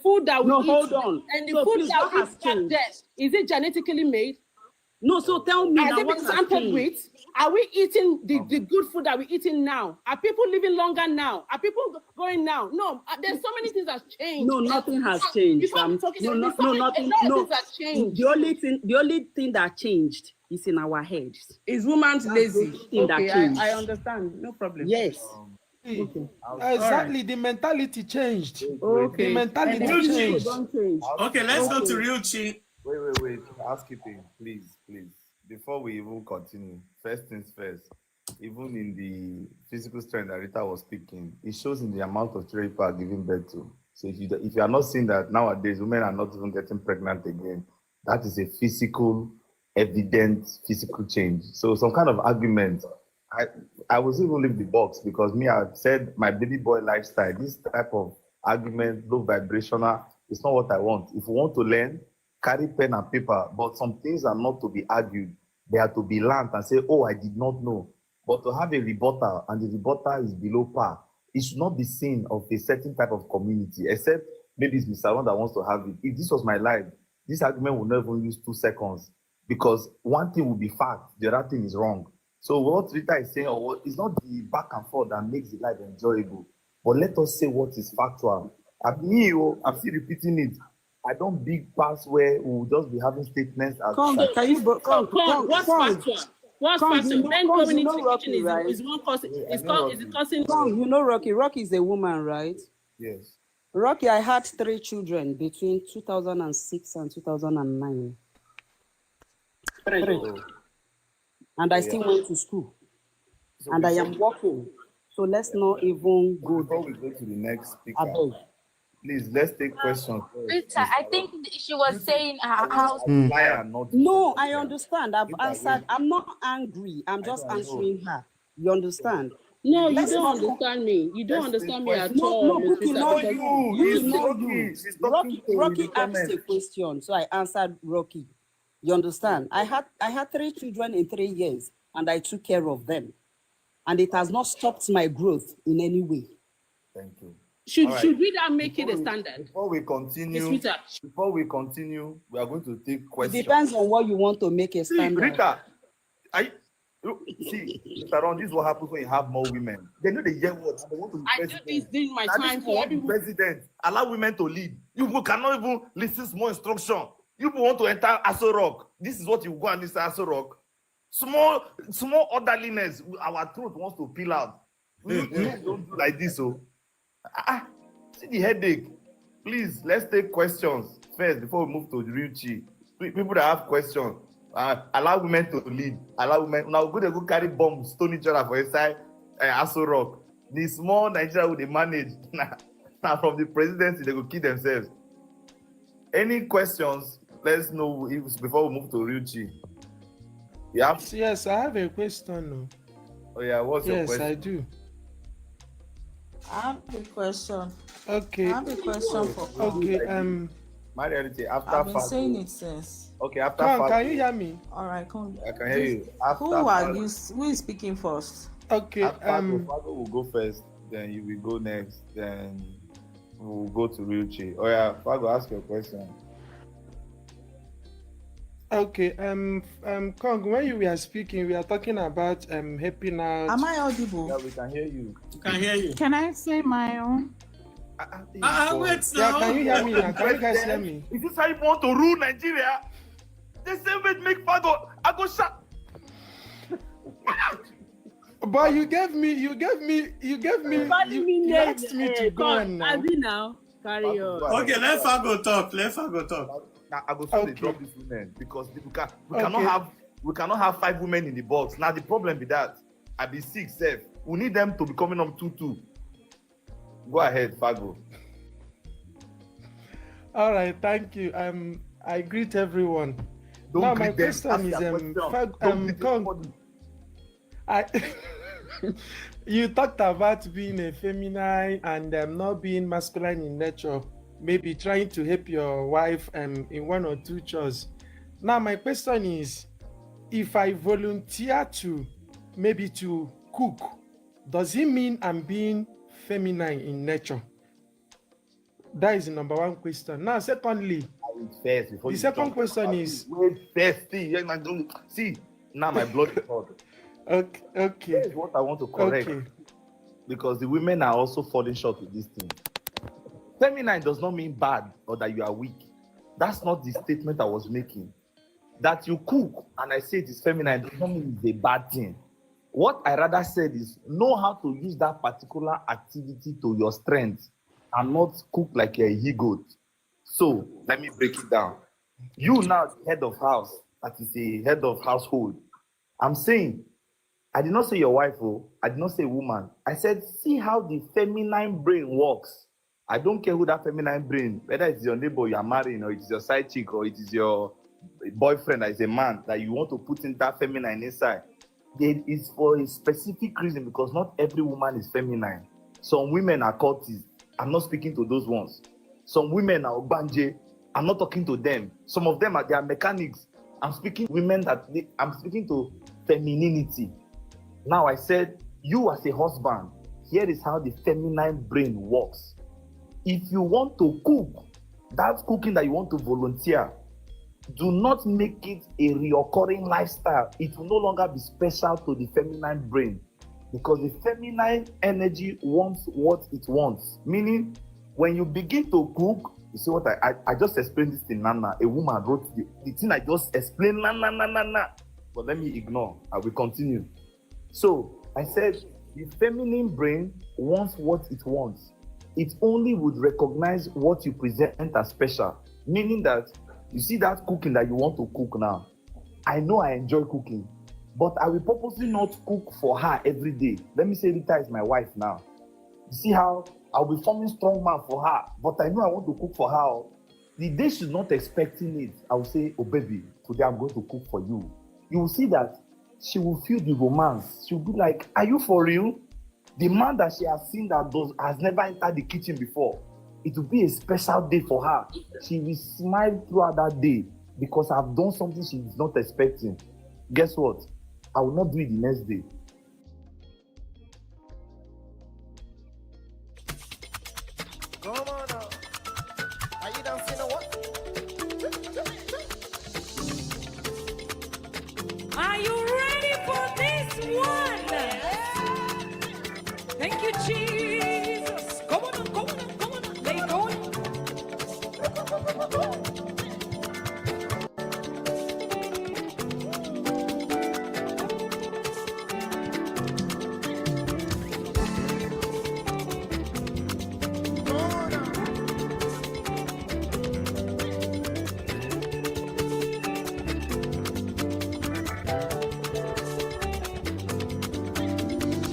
food that we eat, hold on. and the So food please, that what we has eat changed? there, is it genetically made? No, so tell me Has now it what been has tampered changed? with? Are we eating the good food that we're eating now? Are people living longer now? Are people going now? No, there's so many things that changed. No, nothing has changed. Nothing has changed. The only thing that changed is in our heads. Is woman's lazy? Okay, I understand. No problem. Yes. Okay. Exactly, the mentality changed. Okay. The mentality changed. Okay, let's go to Ryuchi. Wait. Housekeeping, please. Before we even continue, first things first, even in the physical strength that Rita was speaking, it shows in the amount of children people are giving birth to. So if you are not seeing that nowadays, women are not even getting pregnant again, that is a evident physical change. So some kind of argument, I will even leave the box because I said my baby boy lifestyle, this type of argument, low vibrational, it's not what I want. If you want to learn, carry pen and paper, but some things are not to be argued. They are to be learned and say, oh, I did not know. But to have a rebuttal, and the rebuttal is below par, it should not be seen of a certain type of community, except maybe it's Mr. Ron that wants to have it. If this was my life, this argument would not even use 2 seconds, because one thing will be fact, the other thing is wrong. So what Rita is saying, it's not the back and forth that makes the life enjoyable, but let us say what is factual. I'm still repeating it. I don't big pass where we'll just be having statements as what's factual? What's factual? Men going into the kitchen is one person. Is it causing? You know Rocky. Rocky is a woman, right? Yes. Rocky, I had 3 children between 2006 and 2009. 3. And I still went to school. So and I am working. So let's not even go before we go to the next speaker. Please, let's take questions. Rita, I think she was saying how. No, I understand. I've answered. I'm not angry. I'm just answering her. You understand? No, you don't understand me. You don't understand me at all. Rocky asked a question, so I answered Rocky. You understand? I had 3 children in 3 years, and I took care of them, and it has not stopped my growth in any way. Thank you. Should we not make it a standard? Before we continue, we are going to take questions. It depends on what you want to make a standard. Rita, Mr. Ron, this is what happens when you have more women. They know the young words. They want to be president. I do this during my time for everyone. President, allow women to lead. You cannot even listen to more instruction. You want to enter Aso Rock. This is what you go and listen Aso Rock. Small orderliness. Our throat wants to peel out. Don't do like this, so. See the headache. Please, let's take questions first before we move to the real chi. People that have questions, allow women to lead. Allow women. Now we're going to go carry bombs, stone each other for inside Aso Rock. The small Nigeria will they manage. Now from the presidency, they will kill themselves. Any questions? Let's know before we move to real chi. Yes, I have a question. Oh yeah, what's your question? Yes, I do. I have a question. Okay. I have a question for Okay. My reality after I've been saying it since. Okay, after can you hear me? All right, come. I can hear you. Who is speaking first? Okay. Fago will go first, then you will go next, then we'll go to Ryuchi. Oh yeah, Fago, ask your question. Okay, Kong, when you were speaking, we are talking about helping out. Am I audible? Yeah, we can hear you. We can hear you. Can I say my own? Wait now. Yeah, can you hear me now? Can you guys hear me? Is this how you want to rule Nigeria? The same way make Fago, I go shut. But you asked me to go on now. Now, carry on. Okay, let Fago talk. Now I go drop these women because we cannot have 5 women in the box. Now the problem with that, I be 6, 7. We need them to be coming up 2-2. Go ahead, Fago. All right, thank you. I greet everyone. Now my question is Kong. You talked about being a feminine and not being masculine in nature. Maybe trying to help your wife in 1 or 2 chores. Now my question is, if I volunteer to cook, does it mean I'm being feminine in nature? That is the number one question. Now, secondly, First, before the you second jump. question is Wait, thirsty. See, now my blood is hot. okay. Here's what I want to correct, Okay. because the women are also falling short with this thing. Feminine does not mean bad or that you are weak. That's not the statement I was making. That you cook and I say it is feminine does not mean it's a bad thing. What I rather said is know how to use that particular activity to your strength and not cook like a he-goat. So let me break it down. You now, the head of house, that is a head of household. I'm saying, I did not say your wife, I did not say woman. I said, see how the feminine brain works. I don't care who that feminine brain, whether it's your neighbor you are marrying, or it's your side chick, or it is your boyfriend that is a man that you want to put in that feminine inside. It is for a specific reason, because not every woman is feminine. Some women are cultists. I'm not speaking to those ones. Some women are obanje. I'm not talking to them. Some of them they are mechanics. I'm speaking I'm speaking to femininity. Now I said, you as a husband, here is how the feminine brain works. If you want to cook, that cooking that you want to volunteer, do not make it a reoccurring lifestyle. It will no longer be special to the feminine brain, because the feminine energy wants what it wants. Meaning, when you begin to cook, you see what I just explained this thing, Nana. A woman wrote the thing I just explained, Nana. But let me ignore. I will continue. So I said, the feminine brain wants what it wants. It only would recognize what you present as special. Meaning that, you see that cooking that you want to cook now. I know I enjoy cooking, but I will purposely not cook for her every day. Let me say Rita is my wife now. You see how I'll be forming strong man for her, but I know I want to cook for her. The day she's not expecting it, I will say, oh baby, today I'm going to cook for you. You will see that she will feel the romance. She'll be like, are you for real? The man that she has seen that has never entered the kitchen before. It will be a special day for her. She will smile throughout that day because I've done something she is not expecting. Guess what? I will not do it the next day. Come on now. Are you dancing or what? Are you ready for this one? Thank you, Jesus. Come on, come on, come on. They going.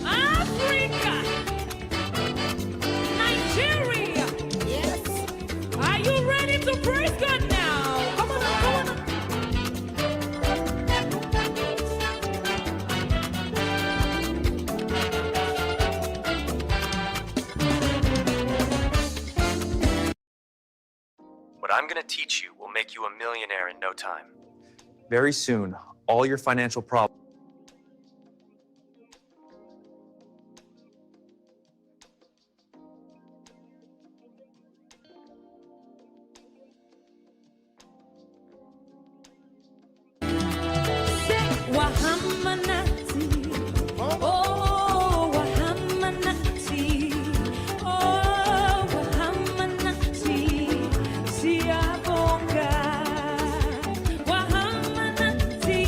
Africa, Nigeria. Yes. Are you ready to praise God now? Come on, come on. What I'm going to teach you will make you a millionaire in no time. Very soon, all your financial problems. Wahamanati. Oh, Wahamanati. Oh, Wahamanati. Siabonga. Wahamanati.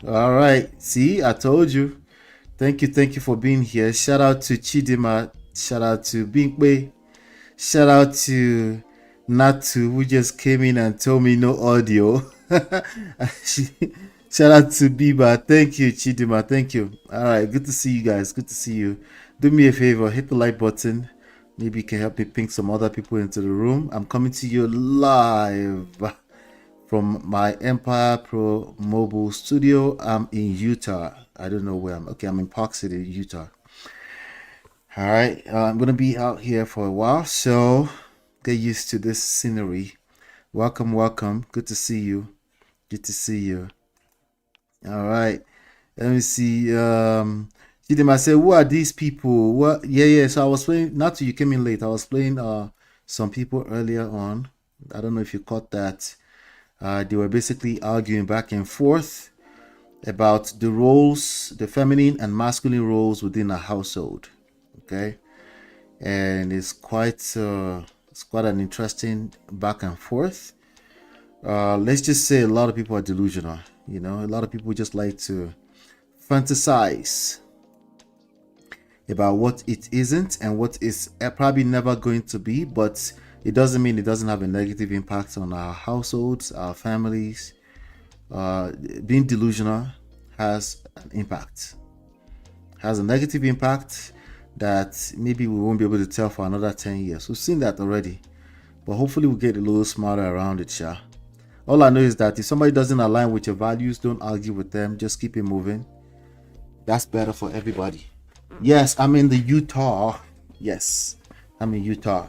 All right. See, I told you. Thank you for being here. Shout out to Chidima. Shout out to Binkwe. Shout out to Natu, who just came in and told me no audio. Shout out to Biba. Thank you, Chidima. Thank you. All right. Good to see you guys. Good to see you. Do me a favor. Hit the like button. Maybe you can help me ping some other people into the room. I'm coming to you live from my Empire Pro mobile studio. I'm in Utah. I don't know where I'm. Okay, I'm in Park City, Utah. All right, I'm gonna be out here for a while, so get used to this scenery. Welcome. Good to see you. All right, let me see. I said, who are these people? What? Yeah. So I was playing. Not till you came in late. I was playing some people earlier on. I don't know if you caught that. They were basically arguing back and forth about the roles, the feminine and masculine roles within a household. Okay, and it's quite an interesting back and forth. Let's just say a lot of people are delusional. You know, a lot of people just like to fantasize about what it isn't and what is probably never going to be, but it doesn't mean it doesn't have a negative impact on our households, our families. Being delusional has an impact, has a negative impact that maybe we won't be able to tell for another 10 years. We've seen that already, but hopefully we'll get a little smarter around it, Sha. All I know is that if somebody doesn't align with your values, don't argue with them, just keep it moving. That's better for everybody. Yes, I'm in the Utah. Yes, I'm in Utah.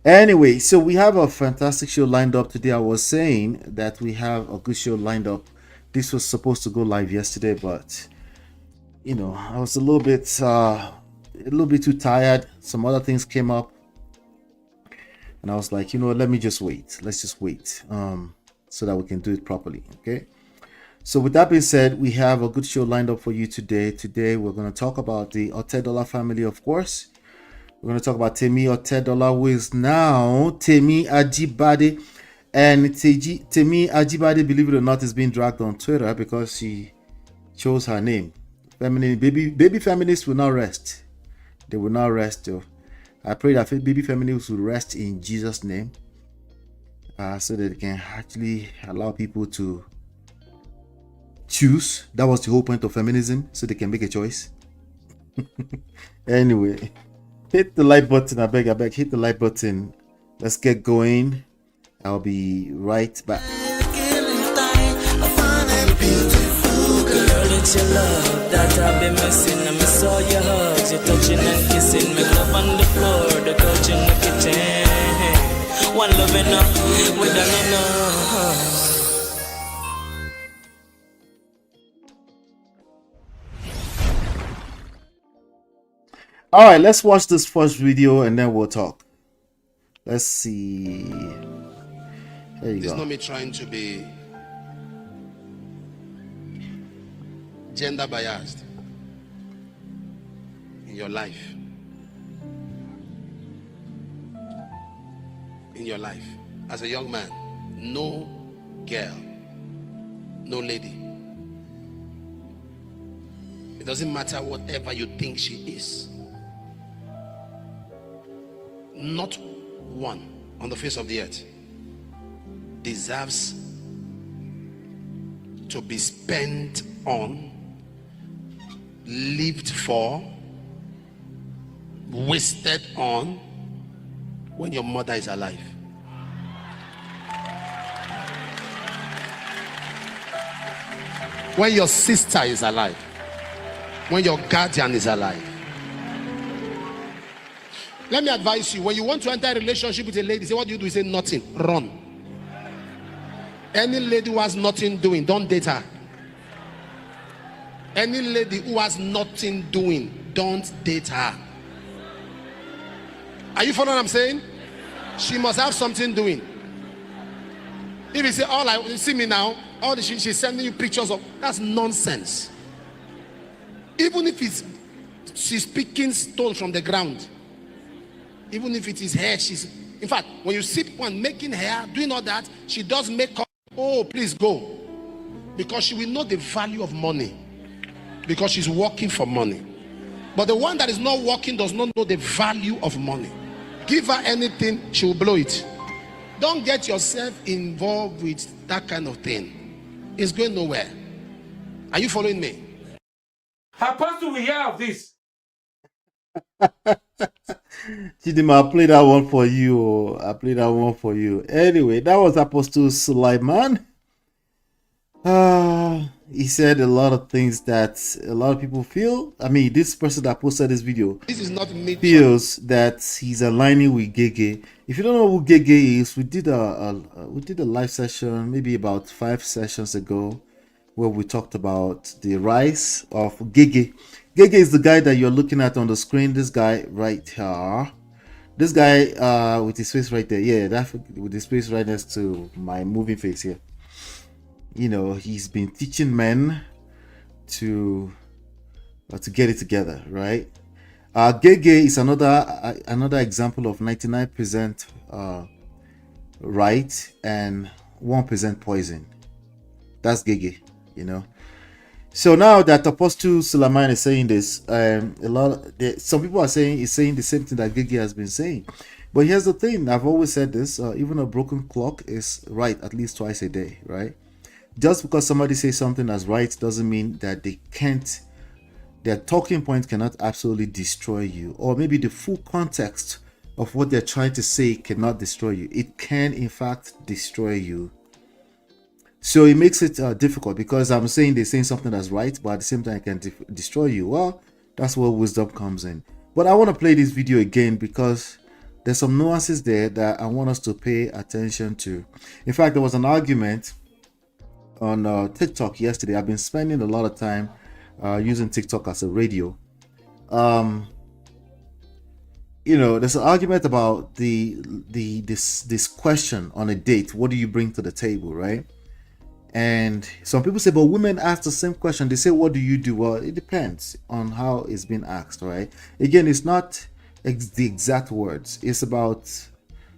Anyway, so we have a fantastic show lined up today. I was saying that we have a good show lined up. This was supposed to go live yesterday, but you know, I was a little bit too tired. Some other things came up, and I was like, you know, let me just wait. Let's just wait, so that we can do it properly. Okay. So with that being said, we have a good show lined up for you today. Today, we're going to talk about the Otedola family, of course. We're going to talk about Temi Otedola, who is now Temi Ajibade. And Temi Ajibade, believe it or not, is being dragged on Twitter because she chose her name. Baby feminists will not rest. They will not rest. I pray that baby feminists will rest in Jesus' name, so that they can actually allow people to choose. That was the whole point of feminism, so they can make a choice. Anyway, hit the like button. I beg, hit the like button. Let's get going. I'll be right back. It's your love that I've been missing. I miss all your hugs, your touching and kissing. Make love on the floor, the couch in the kitchen. One love enough, we done enough. All right, let's watch this first video and then we'll talk. Let's see. There you go. It's not me trying to be gender biased in your life. In your life, as a young man, no girl, no lady. It doesn't matter whatever you think she is. Not one on the face of the earth deserves to be spent on, lived for, wasted on when your mother is alive. When your sister is alive. When your guardian is alive. Let me advise you, when you want to enter a relationship with a lady, say, what do? You say nothing. Run. Any lady who has nothing doing, don't date her. Any lady who has nothing doing, don't date her. Are you following what I'm saying? She must have something doing. If you say, you see me now, she's sending you pictures of, that's nonsense. Even if she's picking stones from the ground, even if it is hair, in fact, when you see one making hair, doing all that, she does makeup. Oh, please go. because she will know the value of money because she's working for money. But the one that is not working does not know the value of money. Give her anything, she will blow it. Don't get yourself involved with that kind of thing. It's going nowhere. Are you following me? Apostle, we hear of this. Chidima, I played that one for you. I played that one for you. Anyway, that was Apostle Suleman. He said a lot of things that a lot of people feel. I mean, this person that posted this video This is not me. feels that he's aligning with GehGeh. If you don't know who GehGeh is, we did a live session maybe about 5 sessions ago where we talked about the rise of GehGeh. GehGeh is the guy that you're looking at on the screen. This guy right here. This guy with his face right there. Yeah, that with his face right next to my moving face here. You know, he's been teaching men to get it together, right? GehGeh is another example of 99% right and 1% poison. That's GehGeh, you know. So now that Apostle Suleman is saying this, some people are saying he's saying the same thing that GehGeh has been saying. But here's the thing: I've always said this. Even a broken clock is right at least twice a day, right? Just because somebody says something as right doesn't mean that their talking point cannot absolutely destroy you, or maybe the full context of what they're trying to say cannot destroy you. It can, in fact, destroy you. So it makes it difficult, because I'm saying they're saying something that's right, but at the same time it can destroy you. Well, that's where wisdom comes in. But I want to play this video again because there's some nuances there that I want us to pay attention to. In fact, there was an argument on TikTok yesterday. I've been spending a lot of time using TikTok as a radio. You know, there's an argument about this question on a date. What do you bring to the table, right? And some people say, but women ask the same question. They say, what do you do? Well, it depends on how it's been asked, right? Again, it's not the exact words. It's about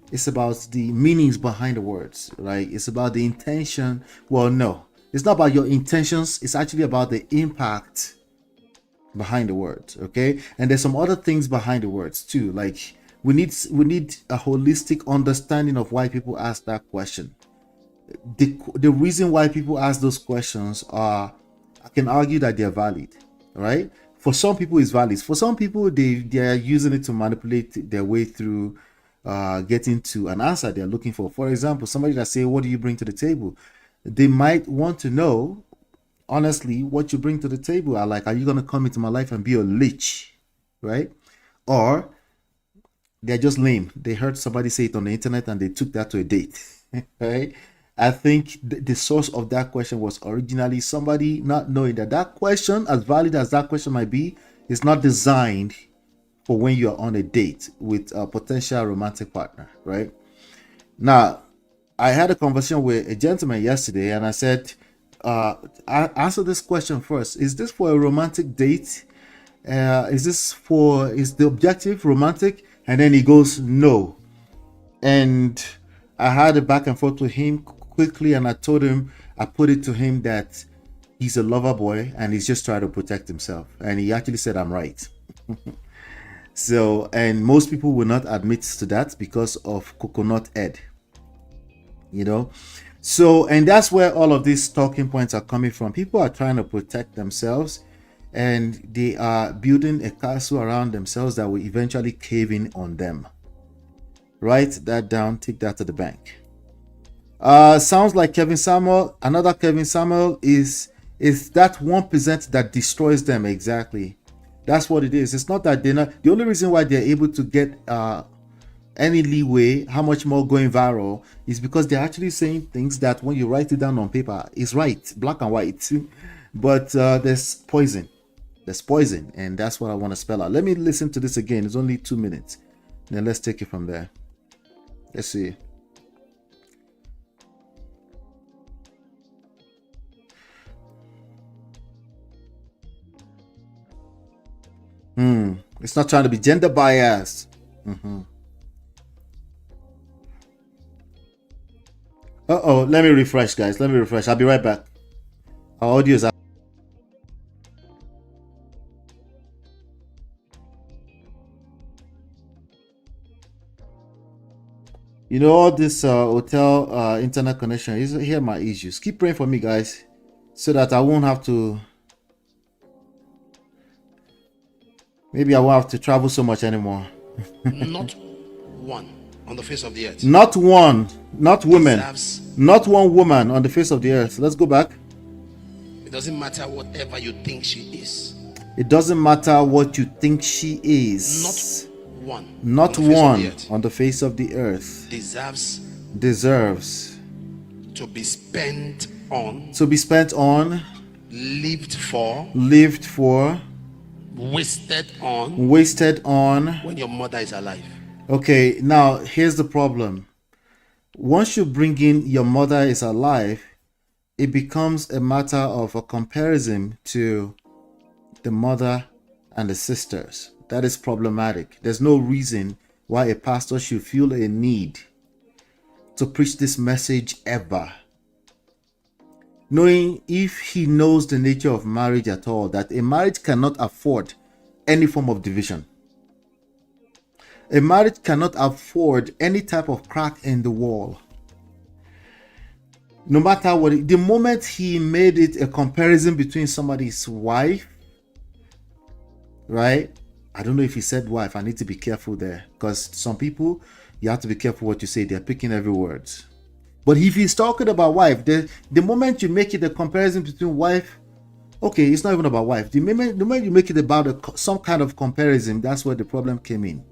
the meanings behind the words, right? It's about the intention. Well, no, it's not about your intentions. It's actually about the impact behind the words, okay? And there's some other things behind the words too. Like we need a holistic understanding of why people ask that question. The reason why people ask those questions are, I can argue that they're valid, right? For some people it's valid. For some people they are using it to manipulate their way through getting to an answer they're looking for. For example, somebody that say, what do you bring to the table? They might want to know, honestly, what you bring to the table. Are you going to come into my life and be a leech, right? Or they're just lame. They heard somebody say it on the internet and they took that to a date, right? I think the source of that question was originally somebody not knowing that question, as valid as that question might be, is not designed for when you're on a date with a potential romantic partner, right? Now, I had a conversation with a gentleman yesterday and I said, I answer this question first. Is this for a romantic date? Is the objective romantic? And then he goes, no. And I had a back and forth with him quickly, and I put it to him that he's a lover boy and he's just trying to protect himself. And he actually said, I'm right. So, and most people will not admit to that because of coconut head, you know. So, and that's where all of these talking points are coming from. People are trying to protect themselves and they are building a castle around themselves that will eventually cave in on them. Write that down, take that to the bank. Sounds like Kevin Samuel. Another Kevin Samuel is that 1% that destroys them. Exactly. That's what it is. It's not that they're not. The only reason why they're able to get any leeway, how much more going viral, is because they're actually saying things that when you write it down on paper, is right, black and white. But there's poison. There's poison, and that's what I want to spell out. Let me listen to this again. It's only 2 minutes. Then let's take it from there. Let's see. It's not trying to be gender biased. Uh-oh, let me refresh, guys. Let me refresh. I'll be right back. Our audio is. You know, all this hotel internet connection is here. My issues. Keep praying for me, guys, so that I won't have to. Maybe I won't have to travel so much anymore. Not one on the face of the earth. Not one, not women, Deserves, not one woman on the face of the earth. Let's go back. it doesn't matter whatever you think she is. It doesn't matter what you think she is. Not one on the face of the earth deserves to be spent on, lived for, wasted on when your mother is alive. Okay, now here's the problem. Once you bring in your mother is alive, it becomes a matter of a comparison to the mother and the sisters. That is problematic. There's no reason why a pastor should feel a need to preach this message ever, knowing, if he knows the nature of marriage at all, that a marriage cannot afford any form of division. A marriage cannot afford any type of crack in the wall. No matter what, the moment he made it a comparison between somebody's wife, right? I don't know if he said wife. I need to be careful there, because some people, you have to be careful what you say. They're picking every word. But if he's talking about wife, the moment you make it a comparison between wife, okay, it's not even about wife. The moment you make it about some kind of comparison, that's where the problem came in.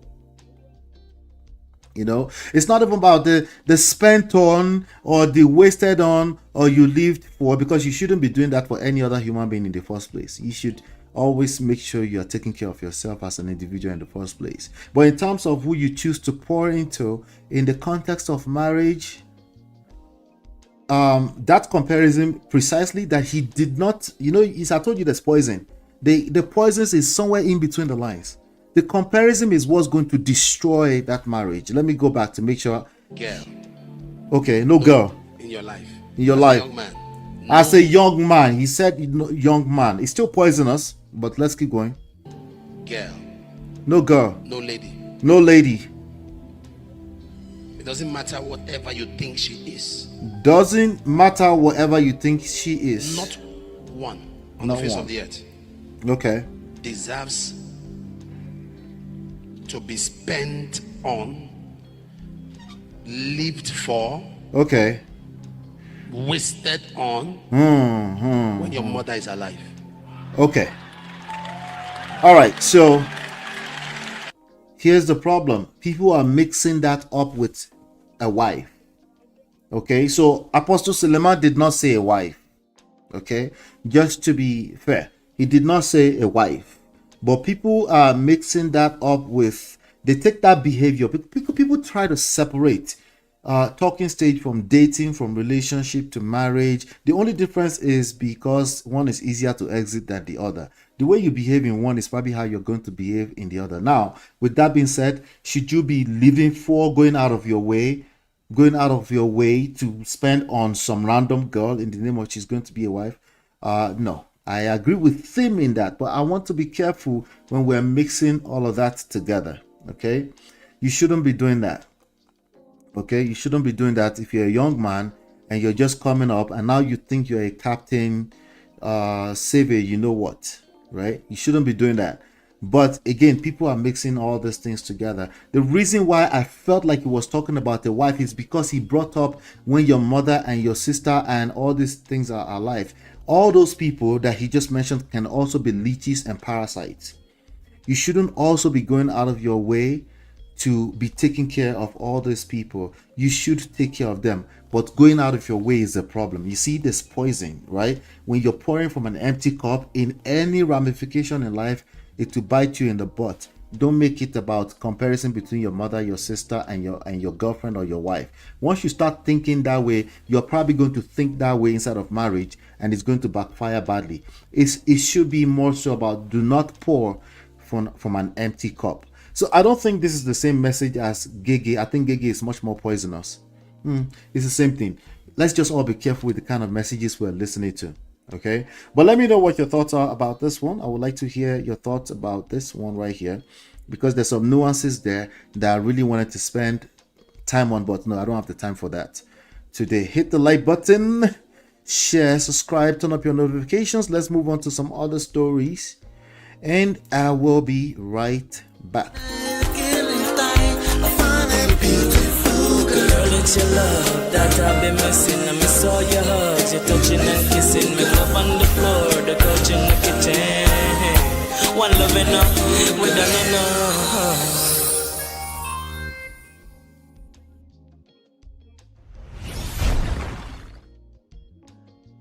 You know, it's not even about the spent on or the wasted on or you lived for, because you shouldn't be doing that for any other human being in the first place. You should always make sure you are taking care of yourself as an individual in the first place. But in terms of who you choose to pour into in the context of marriage, that comparison precisely that he did not, you know, I told you there's poison. The poison is somewhere in between the lines. The comparison is what's going to destroy that marriage. Let me go back to make sure. Girl. Okay, no girl. In your life. In your life. As a young man. He said young man. It's still poisonous, but let's keep going. Girl. No girl. No lady. No lady. It doesn't matter whatever you think she is. Doesn't matter whatever you think she is. Not one on the face of the earth. Okay. Deserves to be spent on, lived for, okay, wasted on when your mother is alive. Okay. All right. So here's the problem. People are mixing that up with a wife. Okay. So Apostle Suleman did not say a wife. Okay. Just to be fair, he did not say a wife. But people are mixing that up with, they take that behavior. People try to separate talking stage from dating, from relationship to marriage. The only difference is because one is easier to exit than the other. The way you behave in one is probably how you're going to behave in the other. Now, with that being said, should you be living for, going out of your way to spend on some random girl in the name of she's going to be a wife? No. I agree with him in that, but I want to be careful when we're mixing all of that together. Okay, you shouldn't be doing that. Okay, you shouldn't be doing that if you're a young man and you're just coming up and now you think you're a captain, savior, you know what, right? You shouldn't be doing that. But again, people are mixing all these things together. The reason why I felt like he was talking about the wife is because he brought up when your mother and your sister and all these things are alive. All those people that he just mentioned can also be leeches and parasites. You shouldn't also be going out of your way to be taking care of all these people. You should take care of them, but going out of your way is a problem. You see this poison, right? When you're pouring from an empty cup, in any ramification in life, it will bite you in the butt. Don't make it about comparison between your mother, your sister, and your girlfriend or your wife. Once you start thinking that way, you're probably going to think that way inside of marriage, and it's going to backfire badly. It should be more so about do not pour from an empty cup. So I don't think this is the same message as GehGeh. I think GehGeh is much more poisonous. It's the same thing. Let's just all be careful with the kind of messages we're listening to. Okay, but let me know what your thoughts are about this one. I would like to hear your thoughts about this one right here, because there's some nuances there that I really wanted to spend time on, but no, I don't have the time for that today. Hit the like button, share, subscribe, turn up your notifications. Let's move on to some other stories, and I will be right back. It's your love that I've been missing. I miss all your hugs, your touching and kissing. Me love on the floor, the couch in the kitchen. One love enough, we done enough.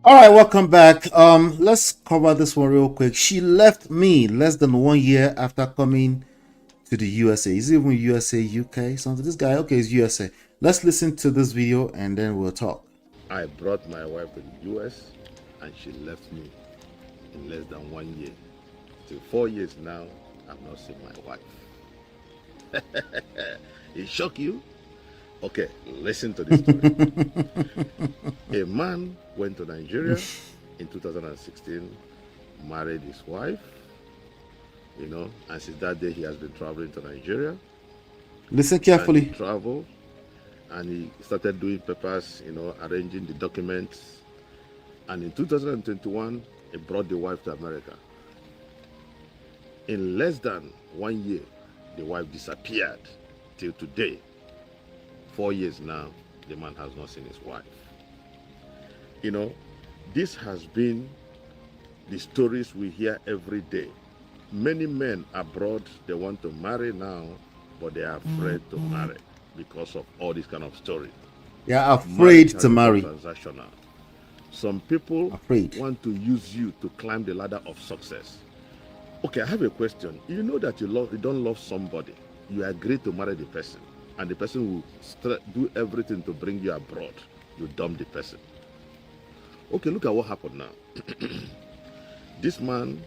All right, welcome back. Let's cover this one real quick. She left me less than 1 year after coming to the USA. Is it even USA, UK, something? This guy, okay, it's USA. Let's listen to this video and then we'll talk. I brought my wife to the US and she left me in less than 1 year. Till 4 years now, I've not seen my wife. It shock you? Okay, listen to this story. A man went to Nigeria in 2016, married his wife, you know, and since that day he has been traveling to Nigeria. Listen carefully. He traveled and he started doing papers, you know, arranging the documents. And in 2021, he brought the wife to America. In less than 1 year, the wife disappeared till today. 4 years now, the man has not seen his wife. You know, this has been the stories we hear every day. Many men abroad, they want to marry now, but they are afraid to marry because of all this kind of story. They are afraid to marry. Transactional. Some people want to use you to climb the ladder of success. Okay, I have a question. You know that you don't love somebody. You agree to marry the person, and the person will do everything to bring you abroad. You dump the person. Okay, look at what happened now. This man,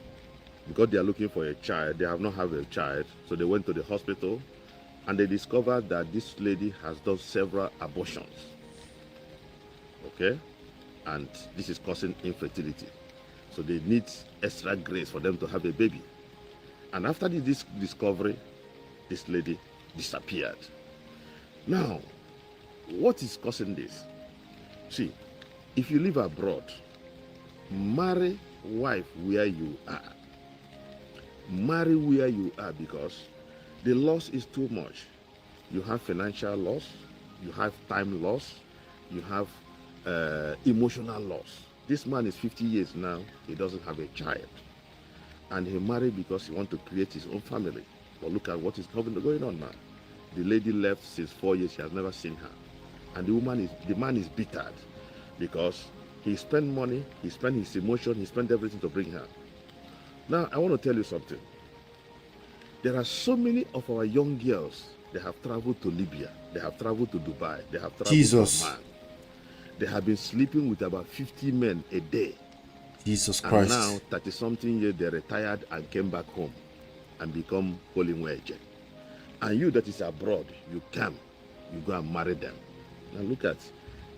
because they are looking for a child, they have not had a child, so they went to the hospital and they discovered that this lady has done several abortions. Okay? And this is causing infertility. So they need extra grace for them to have a baby. And after this discovery, this lady disappeared. Now, what is causing this? See, if you live abroad, marry wife where you are. Marry where you are, because the loss is too much. You have financial loss, you have time loss, you have emotional loss. This man is 50 years now, he doesn't have a child. And he married because he wants to create his own family. But look at what is going on now. The lady left since 4 years, she has never seen her. And the man is bittered because he spent money, he spent his emotion, he spent everything to bring her. Now, I want to tell you something. There are so many of our young girls, they have traveled to Libya, they have traveled to Dubai, they have traveled to Oman. They have been sleeping with about 50 men a day. Jesus Christ. And now, 30-something years, they retired and came back home and become Polymoege. And you that is abroad, you come, you go and marry them. Now look at,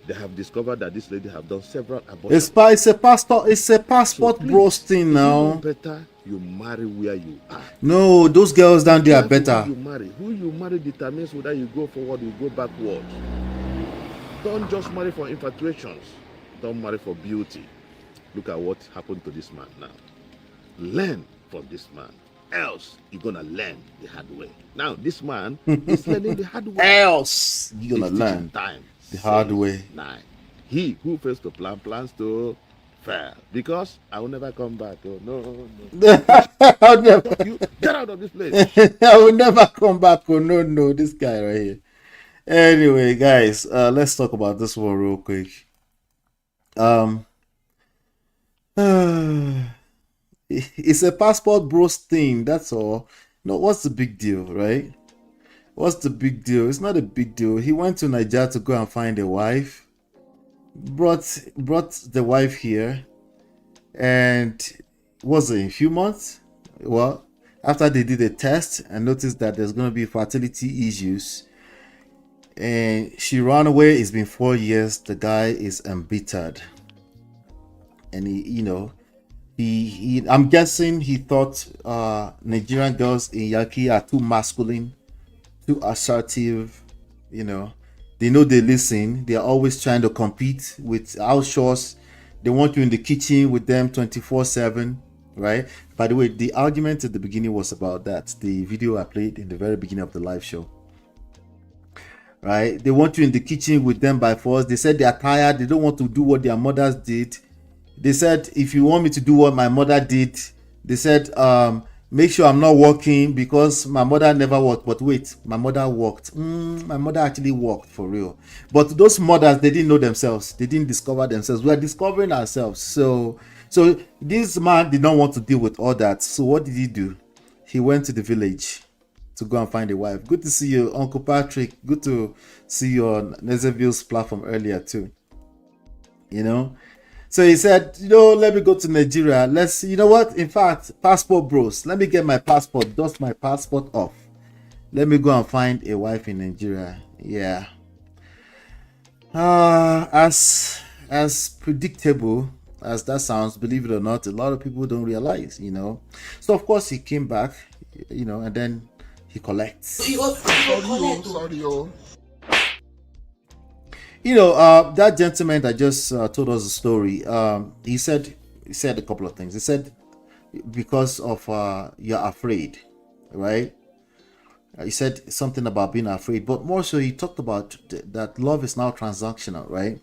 they have discovered that this lady have done several abortions. It's a passport bros thing now. Better you marry where you are. No, those girls down there are better. Who you marry determines whether you go forward, you go backward. Don't just marry for infatuations. Don't marry for beauty. Look at what happened to this man now. Learn from this man. Else, you're gonna learn the hard way. Now, this man is learning the hard way. Else, you're gonna learn the hard way. Nine. He who fails to plan plans to fail. Because I will never come back. Oh, no. I'll never. You get out of this place. I will never come back. Oh, no. This guy right here. Anyway, guys, let's talk about this one real quick. It's a passport bros thing, that's all. No, what's the big deal, right? What's the big deal? It's not a big deal. He went to Nigeria to go and find a wife, brought the wife here, and was it in a few months? Well, after they did a test and noticed that there's going to be fertility issues, and she ran away. It's been 4 years. The guy is embittered. and I'm guessing he thought Nigerian girls in Yankee are too masculine, too assertive. They know they listen. They are always trying to compete with outshores. They want you in the kitchen with them 24/7, right? By the way, the argument at the beginning was about that. The video I played in the very beginning of the live show, right? They want you in the kitchen with them by force. They said they are tired. They don't want to do what their mothers did. They said, if you want me to do what my mother did, they said, make sure I'm not working because my mother never worked. But wait, my mother worked. My mother actually worked for real. But those mothers, they didn't know themselves. They didn't discover themselves. We are discovering ourselves. So this man did not want to deal with all that. So what did he do? He went to the village to go and find a wife. Good to see you, Uncle Patrick. Good to see you on Nezeville's platform earlier too. So he said, let me go to Nigeria. What? In fact, passport bros, let me get my passport, dust my passport off. Let me go and find a wife in Nigeria. Yeah. As predictable as that sounds, believe it or not, a lot of people don't realize, So of course he came back, and then he collects. Sorry. That gentleman that just told us the story, he said a couple of things. He said, because of you're afraid, right? He said something about being afraid, but more so he talked about that love is now transactional, right?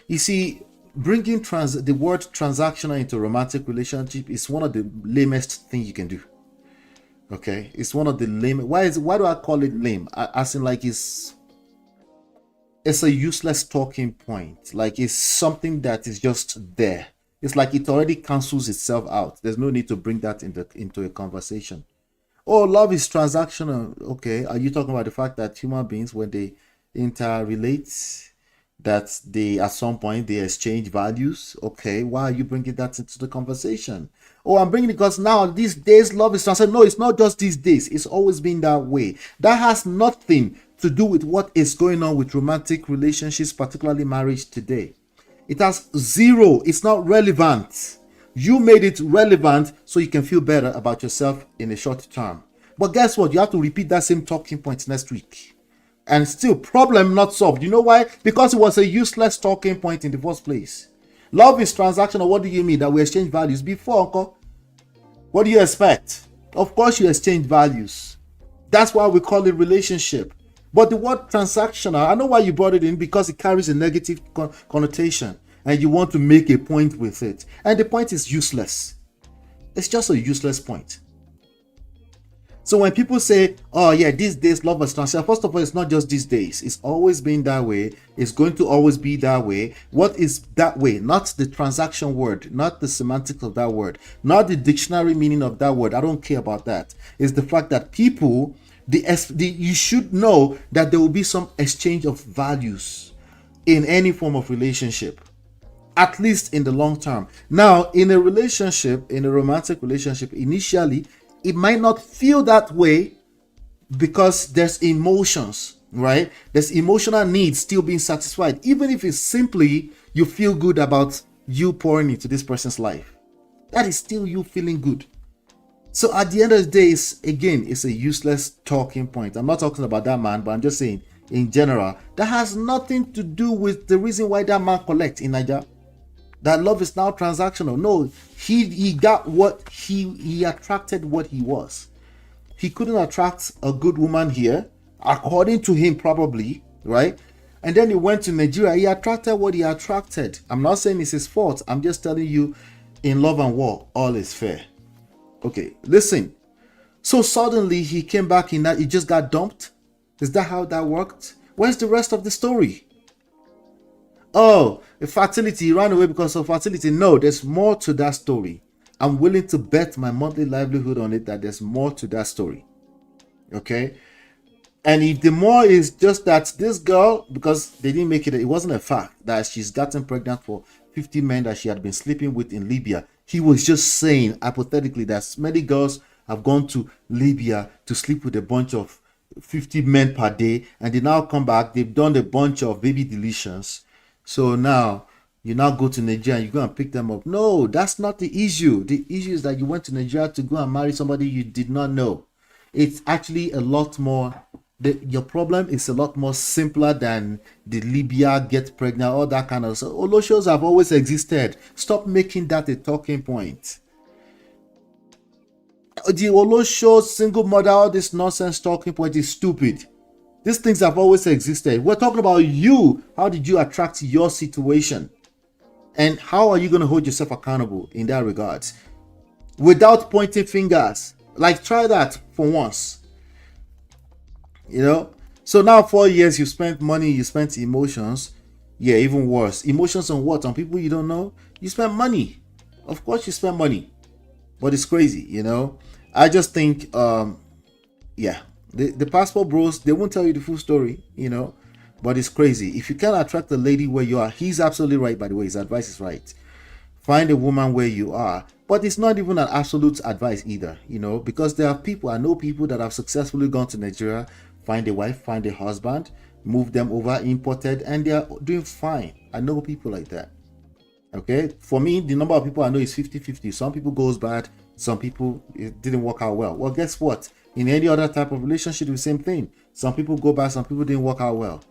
You see, bringing the word transactional into a romantic relationship is one of the lamest things you can do. Okay, it's one of the lame. Why do I call it lame? As in, like, it's a useless talking point. Like, it's something that is just there. It's like it already cancels itself out. There's no need to bring that into a conversation. Oh, love is transactional. Okay, are you talking about the fact that human beings, when they interrelate, that they at some point they exchange values? Okay, why are you bringing that into the conversation? Oh, I'm bringing it because now these days love is transactional. No, it's not just these days. It's always been that way. That has nothing to do with what is going on with romantic relationships, particularly marriage today. It has zero. It's not relevant. You made it relevant so you can feel better about yourself in a short term. But guess what? You have to repeat that same talking point next week. And still, problem not solved. You know why? Because it was a useless talking point in the first place. Love is transactional. What do you mean? That we exchange values? Before, uncle, what do you expect? Of course you exchange values. That's why we call it relationship. But the word transactional, I know why you brought it in, because it carries a negative connotation and you want to make a point with it. And the point is useless. It's just a useless point. So when people say, oh yeah, these days love is transactional, first of all, it's not just these days. It's always been that way. It's going to always be that way. What is that way? Not the transaction word, not the semantics of that word, not the dictionary meaning of that word. I don't care about that. It's the fact that people, you should know that there will be some exchange of values in any form of relationship, at least in the long term. Now, in a relationship, in a romantic relationship, initially, it might not feel that way because there's emotions, right? There's emotional needs still being satisfied, even if it's simply you feel good about you pouring into this person's life. That is still you feeling good. So at the end of the day, it's a useless talking point. I'm not talking about that man, but I'm just saying in general, that has nothing to do with the reason why that man collects in Nigeria. That love is now transactional. No, he got what he attracted what he was. He couldn't attract a good woman here, according to him probably, right? And then he went to Nigeria. He attracted what he attracted. I'm not saying it's his fault. I'm just telling you, in love and war, all is fair. Okay, listen. So suddenly he came back in that he just got dumped. Is that how that worked? Where's the rest of the story? Oh, fertility, he ran away because of fertility. No, there's more to that story. I'm willing to bet my monthly livelihood on it that there's more to that story. Okay? And if the more is just that this girl, because they didn't make it wasn't a fact that she's gotten pregnant for 50 men that she had been sleeping with in Libya. He was just saying, hypothetically, that many girls have gone to Libya to sleep with a bunch of 50 men per day, and they now come back, they've done a bunch of baby deletions. So now You now go to Nigeria and you go and pick them up. No, that's not the issue. The issue is that you went to Nigeria to go and marry somebody you did not know. It's actually a lot more, your problem is a lot more simpler than the Libya get pregnant, all that kind of stuff. Oloshos have always existed. Stop making that a talking point. The Olosho single mother, all this nonsense talking point is stupid. These things have always existed. We're talking about you. How did you attract your situation? And how are you going to hold yourself accountable in that regard? Without pointing fingers. Like, try that for once. You know? So now 4 years, you spent money, you spent emotions. Yeah, even worse. Emotions on what? On people you don't know? You spent money. Of course you spend money. But it's crazy, you know? I just think, yeah. The passport bros, they won't tell you the full story, you know? But it's crazy. If you can't attract a lady where you are, he's absolutely right, by the way. His advice is right. Find a woman where you are. But it's not even an absolute advice either, you know, because there are people, I know people that have successfully gone to Nigeria, find a wife, find a husband, move them over, imported, and they're doing fine. I know people like that. Okay. For me, the number of people I know is 50-50. Some people goes bad. Some people, it didn't work out well. Well, guess what? In any other type of relationship, the same thing. Some people go bad. Some people didn't work out well.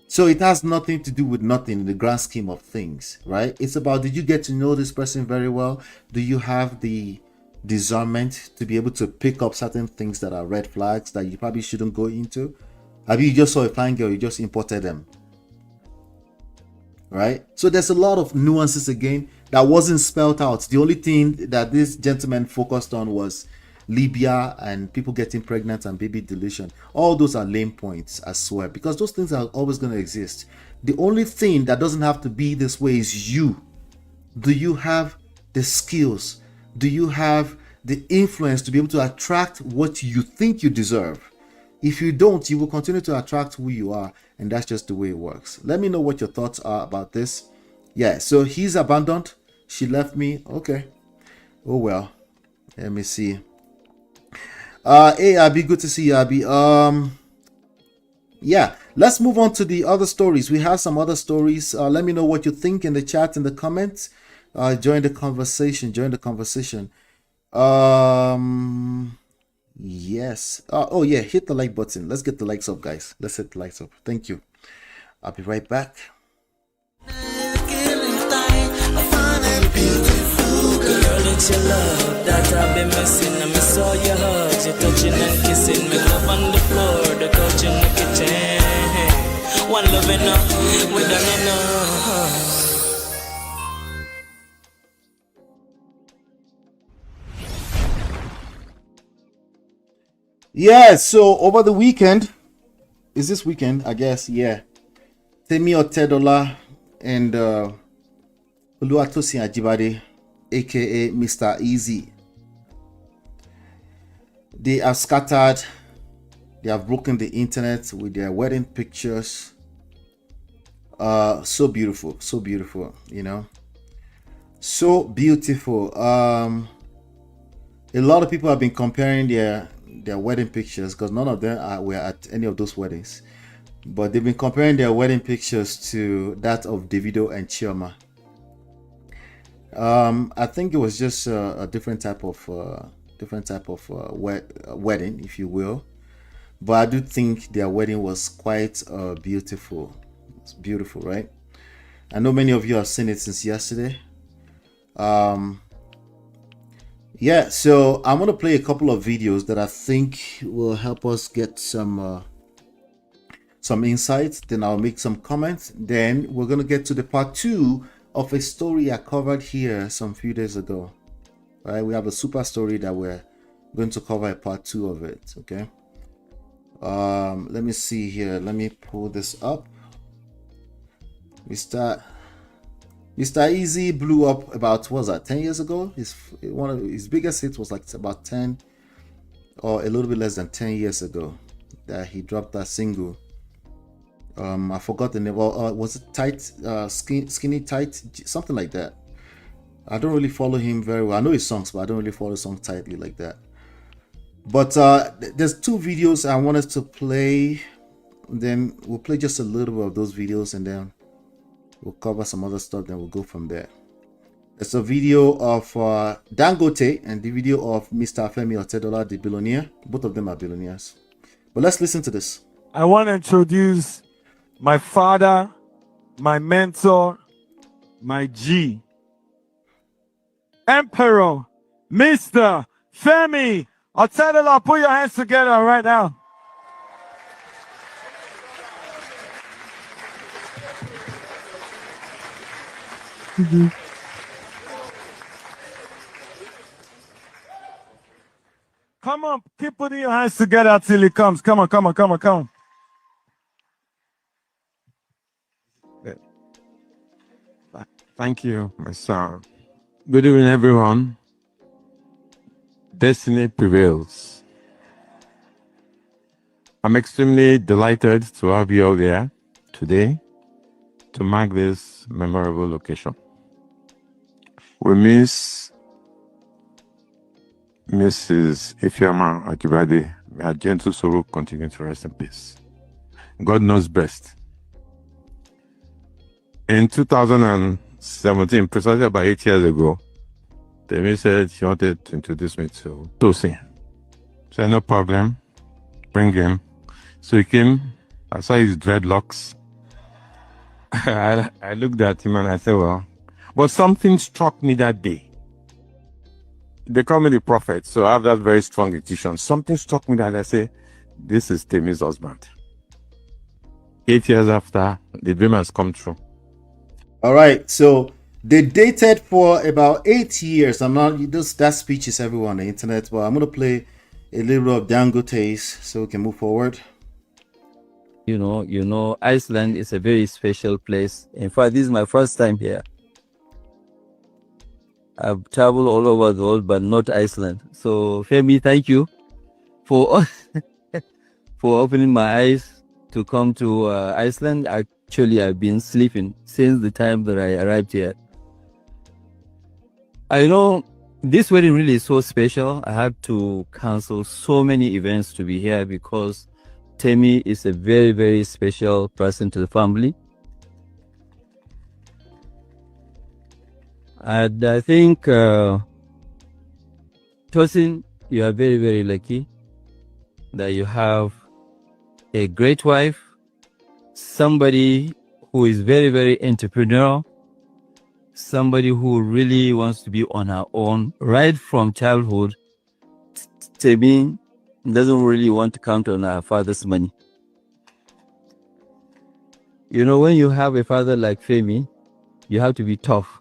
So it has nothing to do with nothing in the grand scheme of things, right? It's about, did you get to know this person very well? Do you have the discernment to be able to pick up certain things that are red flags that you probably shouldn't go into? Have you just saw a fine girl, you just imported them? Right? So there's a lot of nuances again that wasn't spelled out. The only thing that this gentleman focused on was Libya and people getting pregnant and baby deletion. All those are lame points, I swear, because those things are always going to exist. The only thing that doesn't have to be this way is you. Do you have the skills? Do you have the influence to be able to attract what you think you deserve? If you don't, you will continue to attract who you are, and that's just the way it works. Let me know what your thoughts are about this. Yeah, so he's abandoned. She left me. Okay. Oh well. Let me see. Hey Abby, good to see you, Abby. Yeah, let's move on to the other stories. We have some other stories. Let me know what you think in the chat, in the comments. Join the conversation. Yes. Oh yeah, hit the like button. Let's get the likes up, guys. Let's hit the likes up. Thank you. I'll be right back. It's your love that I've been missing. I miss all your hugs, your touching and kissing. Me love on the floor, the couch in the kitchen. One love enough, we done enough. Yeah, so over the weekend, is this weekend? I guess, yeah. Temi Otedola and Ola Tux Abitogun, aka Mr. Eazi, they have scattered, they have broken the internet with their wedding pictures. So beautiful, you know, so beautiful. A lot of people have been comparing their wedding pictures, because none of them were at any of those weddings, but they've been comparing their wedding pictures to that of Davido and Chioma. I think it was just a different type of wedding, if you will. But I do think their wedding was quite beautiful. It's beautiful, right? I know many of you have seen it since yesterday. Yeah, so I'm gonna play a couple of videos that I think will help us get some insights. Then I'll make some comments. Then we're gonna get to the part 2 of a story I covered here some few days ago. All right, we have a super story that we're going to cover a part 2 of it. Okay. Let me see here. Let me pull this up. Mr. Eazi blew up about, what was that, 10 years ago? One of his biggest hits was like about 10 or a little bit less than 10 years ago that he dropped that single. I forgot the name. Was it Tight, Skinny Tight, something like that? I don't really follow him very well. I know his songs, but I don't really follow songs tightly like that. But there's 2 videos I want us to play. Then we'll play just a little bit of those videos, and then We'll cover some other stuff, then we'll go from there. There's a video of Dangote and the video of Mr. Temi Otedola, the billionaire. Both of them are billionaires. But let's listen to this. I want to introduce my father, my mentor, my G, Emperor, Mr. Temi Otedola. Put your hands together right now. Come on, keep putting your hands together till he comes. Come on, come on, come on, come on. Thank you, my son. Good evening, everyone. Destiny prevails. I'm extremely delighted to have you all here today to mark this memorable occasion. We miss Mrs. Ifeoma Akibade. May her gentle sorrow continue to rest in peace. God knows best. In 2017, precisely about 8 years ago, Temi said she wanted to introduce me to Tosin. Said, no problem, bring him. So he came, I saw his dreadlocks. I looked at him and I said, well, but something struck me that day. They call me the prophet, so I have that very strong intuition. Something struck me that I say, this is Temi's husband. 8 years after, the dream has come true. All right, so they dated for about 8 years. I'm not, that speech is everywhere on the internet, but I'm going to play a little bit of Dangote's so we can move forward. You know, Iceland is a very special place. In fact, this is my first time here. I've traveled all over the world, but not Iceland. So, Femi, thank you for for opening my eyes to come to Iceland. Actually, I've been sleeping since the time that I arrived here. I know this wedding really is so special. I had to cancel so many events to be here because Temi is a very, very special person to the family. And I think, Tosin, you are very, very lucky that you have a great wife, somebody who is very, very entrepreneurial, somebody who really wants to be on her own right from childhood. Temi doesn't really want to count on her father's money. You know, when you have a father like Femi, you have to be tough.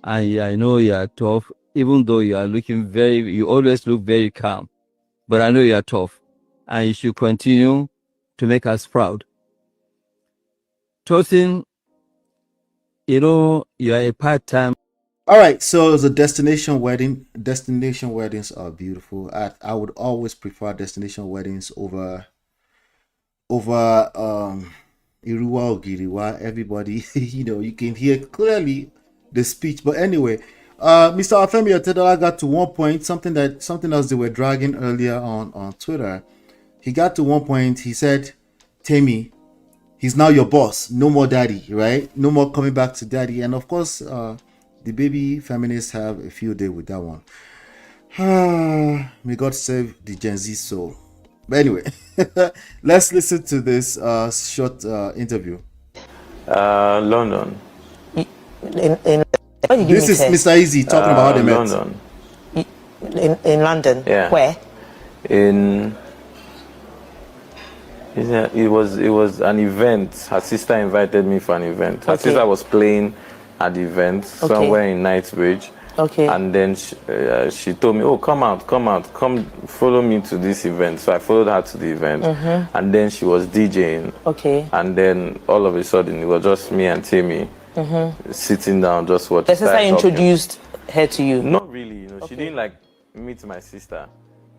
I know you are tough, even though you are you always look very calm. But I know you are tough, and you should continue to make us proud. Tosin, you know, you are a part-time. All right, so it was a destination wedding. Destination weddings are beautiful. I would always prefer destination weddings over Iruwa or Giriwa. Everybody, you can hear clearly the speech. But anyway, Mr. Temi Otedola got to one point, something else they were dragging earlier on Twitter. He got to one point, he said, Temi, he's now your boss, no more daddy, right? No more coming back to daddy. And of course, the baby feminists have a field day with that one. May God save the Gen Z soul. But anyway, let's listen to this short interview. London. This is Mr. Eazi talking about how they met. London. In London? Yeah. Where? It was an event. Her sister invited me for an event. Her sister was playing at the event somewhere in Knightsbridge. Okay. And then she told me, oh, come follow me to this event. So I followed her to the event. And then she was DJing. Okay. And then all of a sudden, it was just me and Temi sitting down, just watching. The sister introduced her to you? Not really, She didn't meet my sister.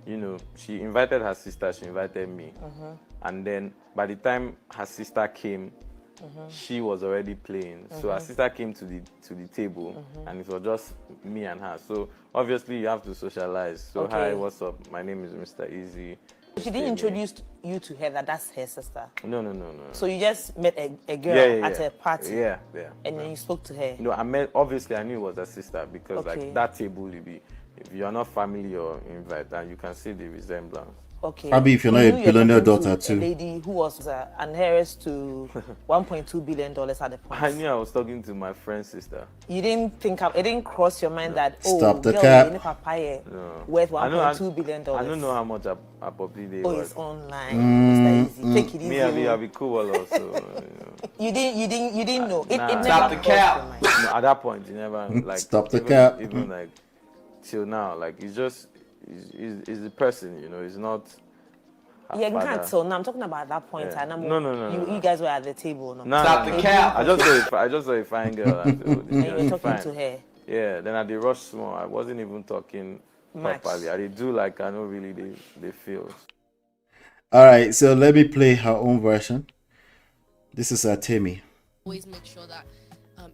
She invited her sister, she invited me. And then by the time her sister came, she was already playing. So her sister came to the table and it was just me and her. So obviously you have to socialize. So hi, what's up? My name is Mr. Eazi. She didn't introduce you to her that that's her sister. No. So you just met a girl Yeah. at a party. Yeah. And then you spoke to her. No, obviously I knew it was her sister because Okay. like that table, if you are not family or invite, then you can see the resemblance. Okay. Probably if you're not You a knew you're billionaire talking to daughter too. A lady who was an heiress to $1.2 billion at the point. I knew I was talking to my friend's sister. You didn't think it didn't cross your mind that Stop the girl, cap. you need papaya No. worth I know- $1.2 billion. I don't know how much a probably they Oh, was. it's online. Mr. Eazi. Take it easy. Me, I'll be cool also. You didn't know. It Nah. never Stop the crossed cap. your mind. No, at that point, you never like. Stop the even, cap. Even like till now, like it's just is the person, it's not. her Yeah, you father. can't tell. No, I'm talking about at that point. Yeah. And No. You guys were at the table. No. Stop the cap. I just saw a fine girl. And you were talking to her. Yeah. Then at the rush small, I wasn't even talking Much. properly. I did do like I know really they feel. All right, so let me play her own version. This is Temi. Always make sure that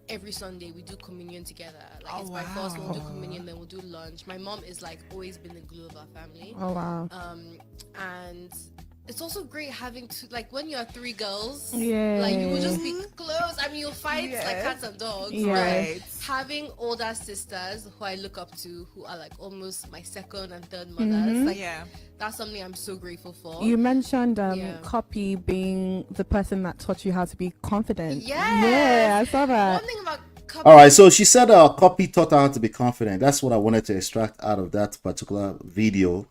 every Sunday we do communion together. Like it's my first, we'll do communion, then we'll do lunch. My mom is like always been the glue of our family. Oh wow. And it's also great having like when you're three girls, Yeah. like you will just be close. I mean, you'll fight like cats and dogs. Yeah. Right. Having older sisters who I look up to, who are like almost my second and third mothers, Mhm. like that's something I'm so grateful for. You mentioned Yeah. Copy being the person that taught you how to be confident. Yes. Yeah, I saw that. One thing about All right, so she said Copy taught her how to be confident. That's what I wanted to extract out of that particular video.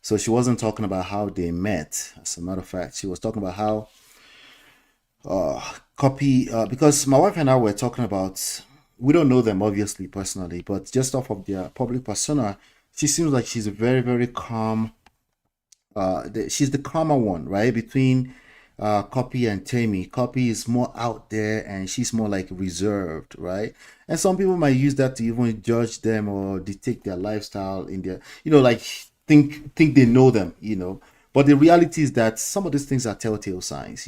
So she wasn't talking about how they met. As a matter of fact, she was talking about how Copy, because my wife and I were talking about, we don't know them obviously personally, but just off of their public persona, she seems like she's a very, very calm. She's the calmer one, right? Between Copy and Temi. Copy is more out there and she's more like reserved, right? And some people might use that to even judge them or dictate their lifestyle in their, like think they know them, But the reality is that some of these things are telltale signs,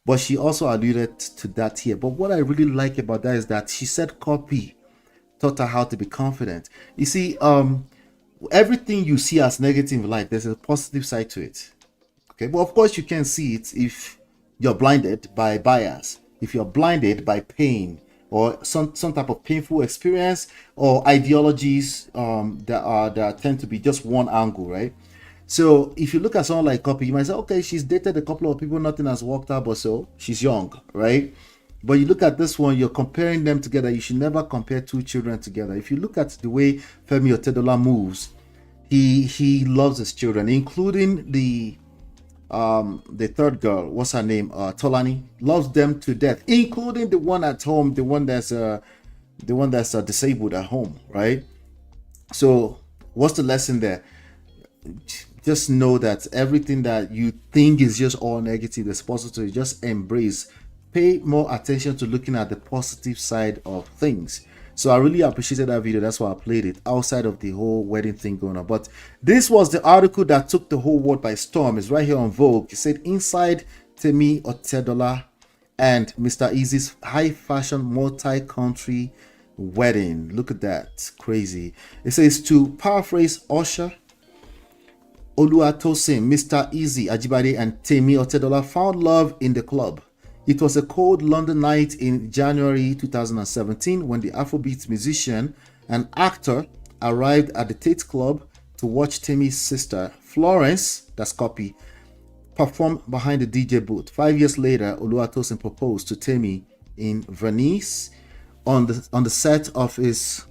But she also alluded to that here. But what I really like about that is that she said Copy taught her how to be confident. You see, everything you see as negative in life, there's a positive side to it. Okay, but of course you can see it if you're blinded by bias, if you're blinded by pain or some type of painful experience or ideologies that tend to be just one angle, right? So if you look at someone like Copy, you might say, okay, she's dated a couple of people, nothing has worked out, but so she's young, right? But you look at this one, you're comparing them together. You should never compare two children together. If you look at the way Temi Otedola moves, he loves his children, including the third girl, what's her name, Tolani, loves them to death, including the one at home, the one that's disabled at home, right? So what's the lesson there? Just know that everything that you think is just all negative, there's positive, just embrace. Pay more attention to looking at the positive side of things. So I really appreciated that video. That's why I played it outside of the whole wedding thing going on. But this was the article that took the whole world by storm. It's right here on Vogue. It said inside Temi Otedola and Mr. Eazi's high fashion multi-country wedding. Look at that. It's crazy. It says, to paraphrase Usher, Oluwatosin, Mr. Eazi, Ajibade, and Temi Otedola found love in the club. It was a cold London night in January 2017 when the Afrobeat musician and actor arrived at the Tate Club to watch Temi's sister, Florence, that's Copy, perform behind the DJ booth. 5 years later, Oluwatosin proposed to Temi in Venice on the set of his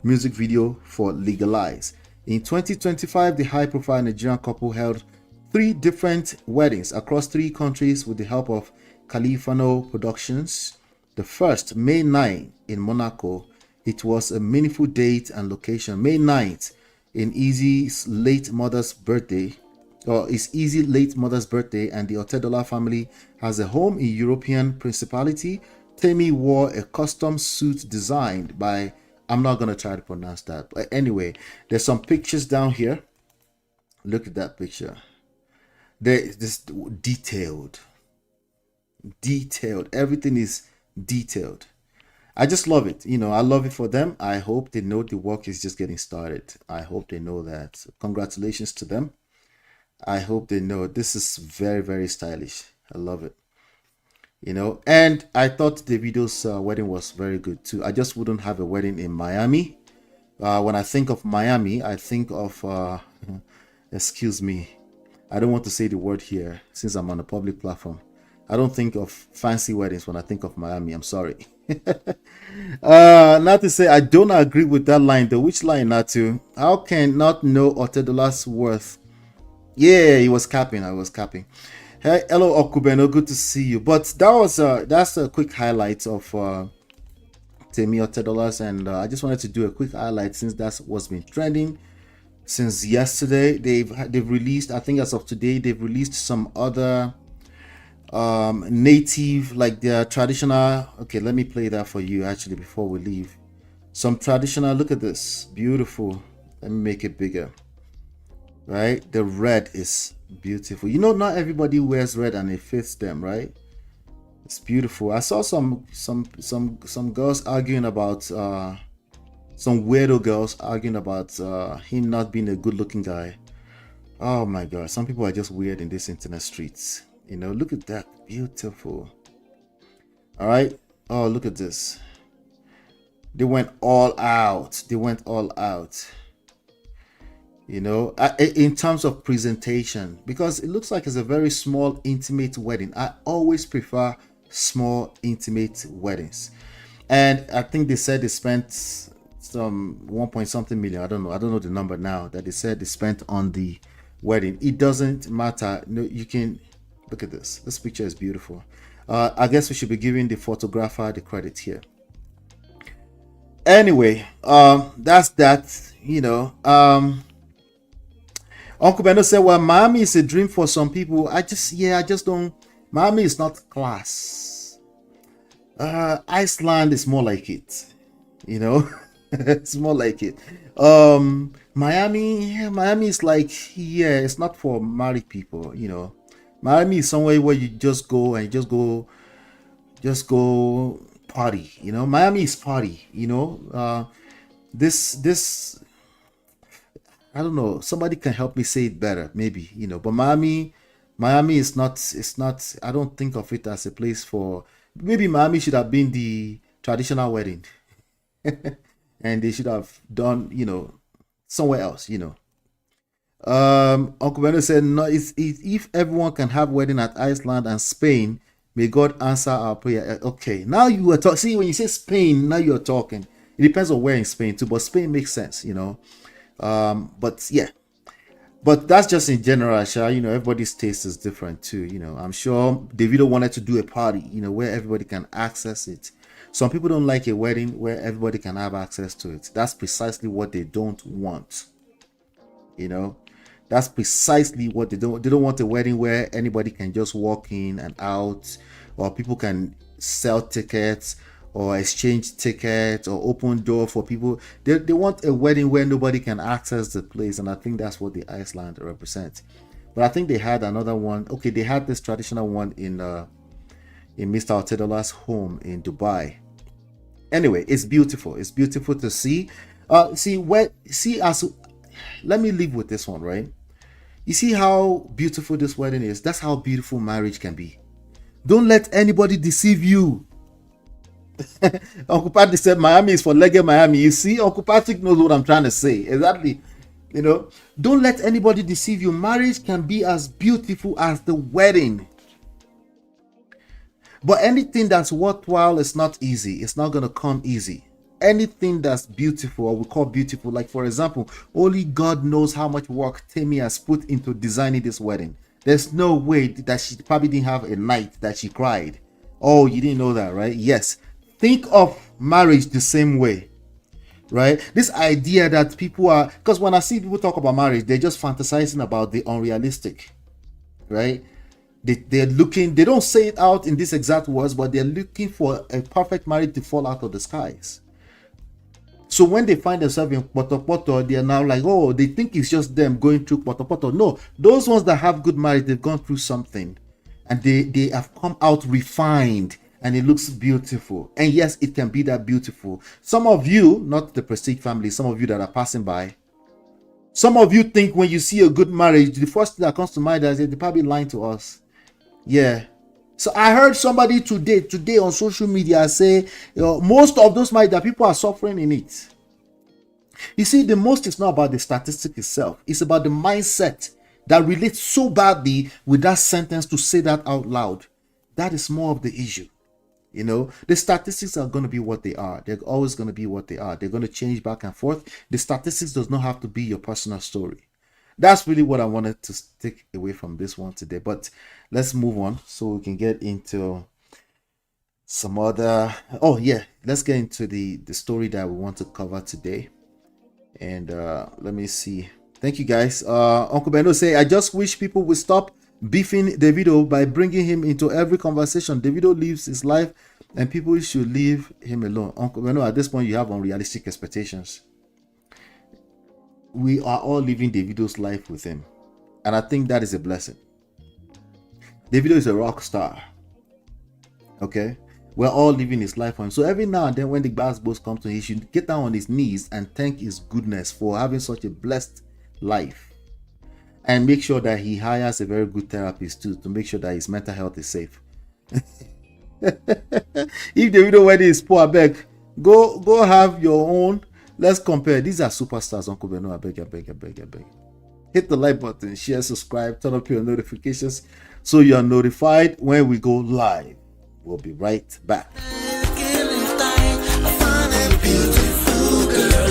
music video for Legalize. In 2025, the high-profile Nigerian couple held 3 different weddings across 3 countries with the help of Califano Productions. The first, May 9 in Monaco. It was a meaningful date and location. May 9th in Eazi's late mother's birthday, it's Eazi's late mother's birthday, and the Otedola family has a home in European Principality. Temi wore a custom suit designed by, I'm not going to try to pronounce that, but anyway, there's some pictures down here. Look at that picture. There's this detailed. Everything is detailed. I just love it. I love it for them. I hope they know the work is just getting started. I hope they know that. Congratulations to them. I hope they know this is very, very stylish. I love it. And I thought Davido's wedding was very good too. I just wouldn't have a wedding in Miami. When I think of Miami, I think of, excuse me, I don't want to say the word here since I'm on a public platform. I don't think of fancy weddings when I think of Miami. I'm sorry. Not to say I don't agree with that line though. Which line, Natu? How can not know Otedola's worth? Yeah, he was capping. I was capping. Hey, hello Okubeno, good to see you. But that's a quick highlight of Temi Otedola's, and I just wanted to do a quick highlight since that's what's been trending since yesterday. They've released, I think as of today, they've released some other native, like their traditional. Okay, let me play that for you actually before we leave. Some traditional, look at this, beautiful. Let me make it bigger. Right, the red is beautiful. Not everybody wears red and it fits them, right? It's beautiful. I saw some girls arguing about some weirdo girls arguing about him not being a good-looking guy. Oh my god, some people are just weird in these internet streets. Look at that, beautiful. All right. Oh, look at this. They went all out. In terms of presentation, because it looks like it's a very small, intimate wedding. I always prefer small, intimate weddings. And I think they said they spent some 1 point something million. I don't know the number now that they said they spent on the wedding. It doesn't matter. You can look at this. This picture is beautiful. I guess we should be giving the photographer the credit here. Anyway, that's that. Uncle Beno said, well, Miami is a dream for some people. I just don't. Miami is not class. Iceland is more like it. It's more like it. Miami is like, it's not for married people. Miami is somewhere where you just go and just go party. Miami is party. This. I don't know. Somebody can help me say it better, maybe, But Miami is not. It's not. I don't think of it as a place for. Maybe Miami should have been the traditional wedding, and they should have done, somewhere else, Uncle Beno said, no. If everyone can have wedding at Iceland and Spain, may God answer our prayer. Okay, now you are talking. See, when you say Spain, now you are talking. It depends on where in Spain too, but Spain makes sense, but yeah, but that's just in general, Sha. Everybody's taste is different too. I'm sure Davido wanted to do a party, where everybody can access it. Some people don't like a wedding where everybody can have access to it. That's precisely what they don't want. That's precisely what they don't. They don't want a wedding where anybody can just walk in and out, or people can sell tickets or exchange tickets or open door for people. They want a wedding where nobody can access the place, and I think that's what the Iceland represents. But I think they had another one. Okay, they had this traditional one in Mr. Otedola's home in Dubai. Anyway, it's beautiful. It's beautiful to see. Let me leave with this one, right? You see how beautiful this wedding is? That's how beautiful marriage can be. Don't let anybody deceive you. Uncle Patrick said Miami is for Legge Miami. You see, Uncle Patrick knows what I'm trying to say. Exactly. Don't let anybody deceive you. Marriage can be as beautiful as the wedding. But anything that's worthwhile is not easy. It's not going to come easy. Anything that's beautiful, or we call beautiful, like for example, only God knows how much work Temi has put into designing this wedding. There's no way that she probably didn't have a night that she cried. Oh, you didn't know that, right? Yes. Think of marriage the same way, right? This idea that people are, because when I see people talk about marriage, they're just fantasizing about the unrealistic, right? They're looking, they don't say it out in these exact words, but they're looking for a perfect marriage to fall out of the skies. So when they find themselves in Poto, they're now like, oh, they think it's just them going through Poto. No, those ones that have good marriage, they've gone through something, and they have come out refined, and it looks beautiful. And yes, it can be that beautiful. Some of you, not the Prestige family, some of you that are passing by, Some of you think when you see a good marriage, the first thing that comes to mind is they're probably lying to us. Yeah. So I heard somebody today on social media say, most of those marriages that people are suffering in it. You see, the most is not about the statistic itself. It's about the mindset that relates so badly with that sentence to say that out loud. That is more of the issue. The statistics are going to be what they are. They're always going to be what they are. They're going to change back and forth. The statistics does not have to be your personal story. That's really what I wanted to take away from this one today. But let's move on so we can get into some other. Oh yeah, let's get into the story that we want to cover today. And let me see. Thank you guys. Uncle Beno say, I just wish people would stop beefing Davido by bringing him into every conversation. Davido lives his life and people should leave him alone. Uncle Beno, at this point you have unrealistic expectations. We are all living Davido's life with him, and I think that is a blessing. Davido is a rock star. Okay, we're all living his life on him. So every now and then when the basketballs come to him, he should get down on his knees and thank his goodness for having such a blessed life, and make sure that he hires a very good therapist too, to make sure that his mental health is safe. If Davido wedding is poor, I beg, go have your own. Let's compare. These are superstars, Uncle Beno. I beg. Hit the like button, share, subscribe, turn up your notifications so you are notified when we go live. We'll be right back. Girl,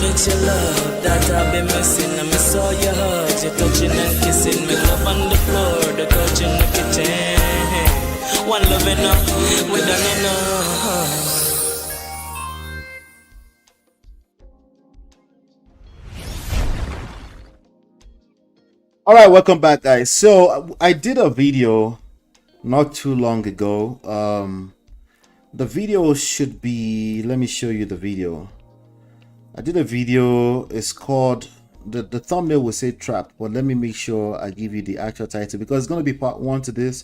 it's your love that I've been missing. I miss all your hugs, your touching and kissing. Me love on the floor, the couch in the kitchen. One love enough, we done enough. All right, welcome back, guys. So I did a video not too long ago. The video should be, let me show you the video. I did a video. It's called, the thumbnail will say trap, but let me make sure I give you the actual title, because it's going to be part 1 to this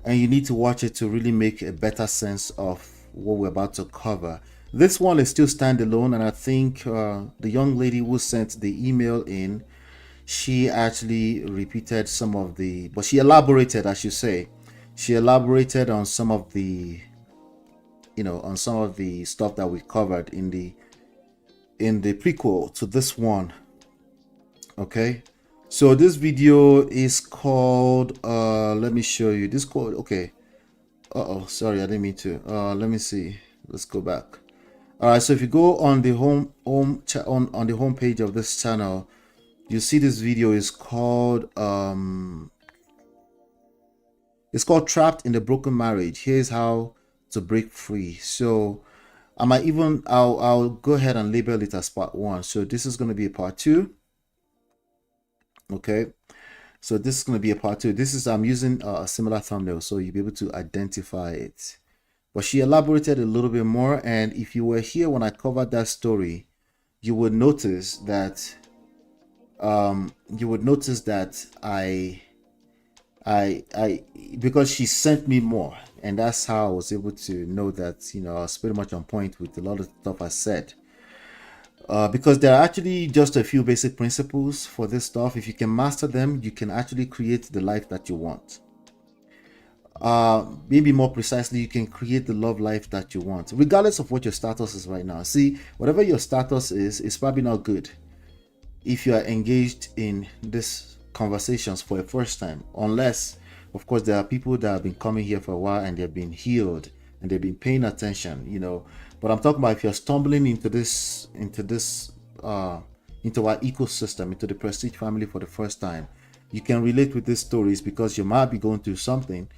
and you need to watch it to really make a better sense of what we're about to cover. This one is still standalone, and I think the young lady who sent the email in, she actually repeated some of the, but she elaborated, I should say. She elaborated on some of the, on some of the stuff that we covered in the prequel to this one. Okay, so this video is called, let me show you this code. Okay. Sorry, I didn't mean to. Let me see. Let's go back. All right, so if you go on the on the home page of this channel, you see this video is called it's called Trapped in the Broken Marriage. Here's how to break free. So I might even, I'll go ahead and label it as part 1. So this is going to be a part 2. Okay, so this is going to be a part 2. This is, I'm using a similar thumbnail so you'll be able to identify it, but she elaborated a little bit more. And if you were here when I covered that story, you would notice that I because she sent me more, and that's how I was able to know that I was pretty much on point with a lot of stuff I said, because there are actually just a few basic principles for this stuff. If you can master them, you can actually create the life that you want. Maybe more precisely, you can create the love life that you want, regardless of what your status is right now. See, whatever your status is probably not good if you are engaged in this conversations for the first time, unless of course there are people that have been coming here for a while and they've been healed and they've been paying attention, but I'm talking about if you're stumbling into our ecosystem, into the Prestige family for the first time, you can relate with these stories because you might be going through something.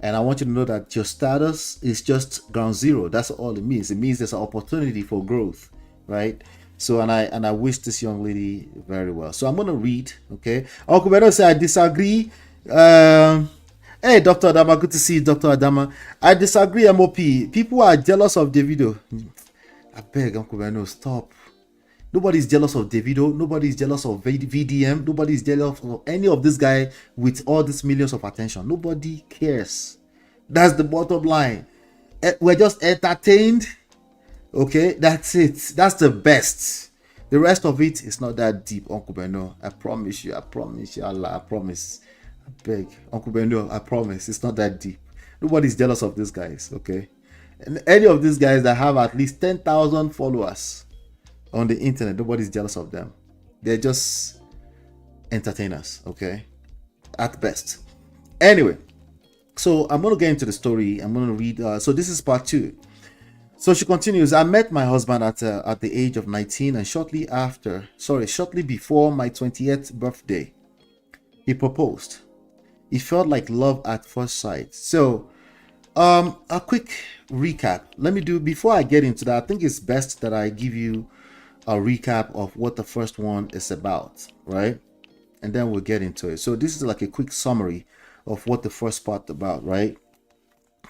And I want you to know that your status is just ground zero. That's all it means. It means there's an opportunity for growth, right? So, and I wish this young lady very well. So I'm going to read, okay? Uncle Beno said, I disagree. Hey, Dr. Adama, good to see you, Dr. Adama. I disagree, MOP. People are jealous of Davido. I beg, Uncle Beno, stop. Nobody's jealous of Davido. Nobody's jealous of VDM. Nobody's jealous of any of this guy with all these millions of attention. Nobody cares. That's the bottom line. We're just entertained. Okay, that's it. That's the best. The rest of it is not that deep, Uncle Beno. I promise you, Allah, I promise. I beg, Uncle Beno, I promise. It's not that deep. Nobody's jealous of these guys, okay? And any of these guys that have at least 10,000 followers on the internet, nobody's jealous of them. They're just entertainers, okay? At best. Anyway, so I'm going to get into the story. I'm going to read. So this is part 2. So she continues, I met my husband at the age of 19, and shortly before my 20th birthday, he proposed. It felt like love at first sight. So, a quick recap. Before I get into that, I think it's best that I give you a recap of what the first one is about, right? And then we'll get into it. So this is like a quick summary of what the first part about, right?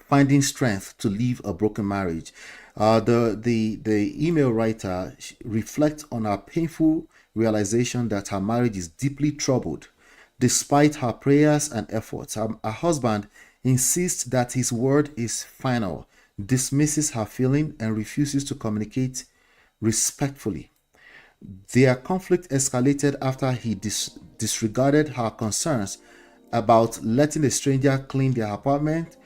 Finding strength to leave a broken marriage. The email writer reflects on her painful realization that her marriage is deeply troubled. Despite her prayers and efforts, her husband insists that his word is final, dismisses her feeling, and refuses to communicate respectfully. Their conflict escalated after he disregarded her concerns about letting a stranger clean their apartment,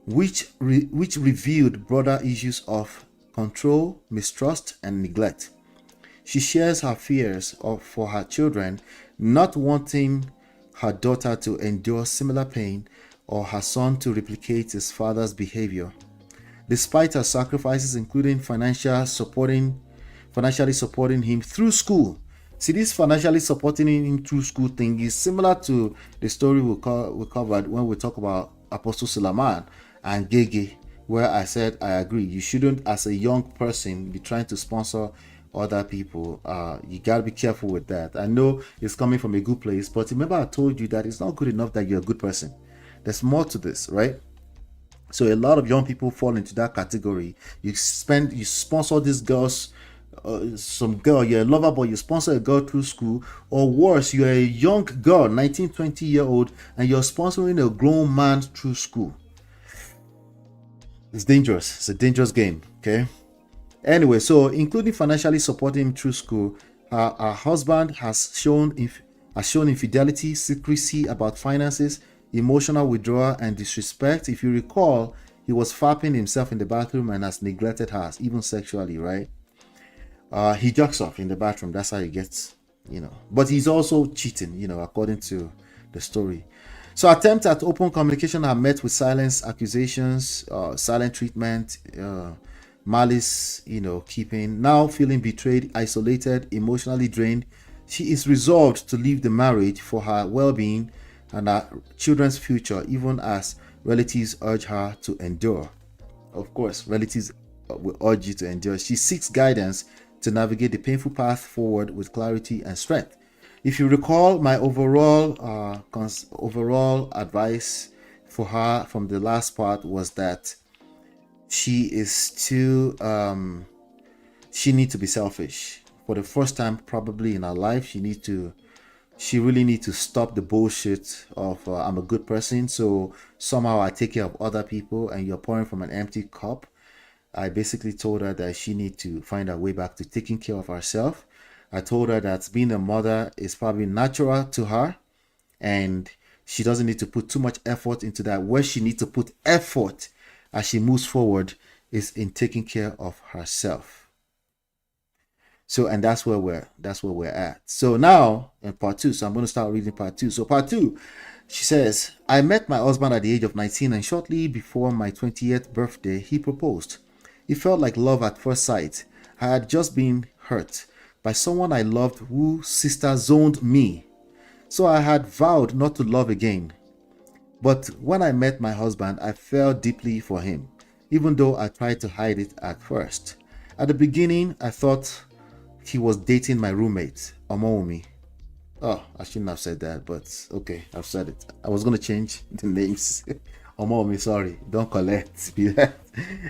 which revealed broader issues of control, mistrust, and neglect. She shares her fears for her children, not wanting her daughter to endure similar pain or her son to replicate his father's behavior. Despite her sacrifices, including financially supporting him through school. See, this financially supporting him through school thing is similar to the story we covered when we talk about Apostle Suleman and GehGeh, where I said I agree. You shouldn't, as a young person, be trying to sponsor other people. You gotta be careful with that. I know it's coming from a good place, but remember I told you that it's not good enough that you're a good person. There's more to this, right? So a lot of young people fall into that category. You sponsor these girls, some girl, you're a lover boy, you sponsor a girl through school, or worse, you're a young girl, 19, 20-year-old, and you're sponsoring a grown man through school. It's dangerous. It's a dangerous game, okay? Anyway, so including financially supporting him through school, her husband has shown infidelity, secrecy about finances, emotional withdrawal, and disrespect. If you recall, he was fapping himself in the bathroom and has neglected her, even sexually, right? He jacks off in the bathroom. That's how he gets, But he's also cheating, according to the story. So attempts at open communication are met with silence, accusations, silent treatment, malice, keeping. Now feeling betrayed, isolated, emotionally drained, she is resolved to leave the marriage for her well-being and her children's future, even as relatives urge her to endure. Of course, relatives will urge you to endure. She seeks guidance to navigate the painful path forward with clarity and strength. If you recall, my overall advice for her from the last part was that she needs to be selfish. For the first time probably in her life, she really needs to stop the bullshit of I'm a good person, so somehow I take care of other people and you're pouring from an empty cup. I basically told her that she needs to find her way back to taking care of herself. I told her that being a mother is probably natural to her and she doesn't need to put too much effort into that. Where she needs to put effort as she moves forward is in taking care of herself. So, and that's where we're at. So now in part 2, so I'm going to start reading part 2. So part 2, she says, I met my husband at the age of 19 and shortly before my 20th birthday, he proposed. It felt like love at first sight. I had just been hurt by someone I loved who sister zoned me. So I had vowed not to love again. But when I met my husband, I fell deeply for him, even though I tried to hide it at first. At the beginning, I thought he was dating my roommate, Omoumi. Oh, I shouldn't have said that, but okay, I've said it. I was going to change the names. Omoumi, sorry, don't collect.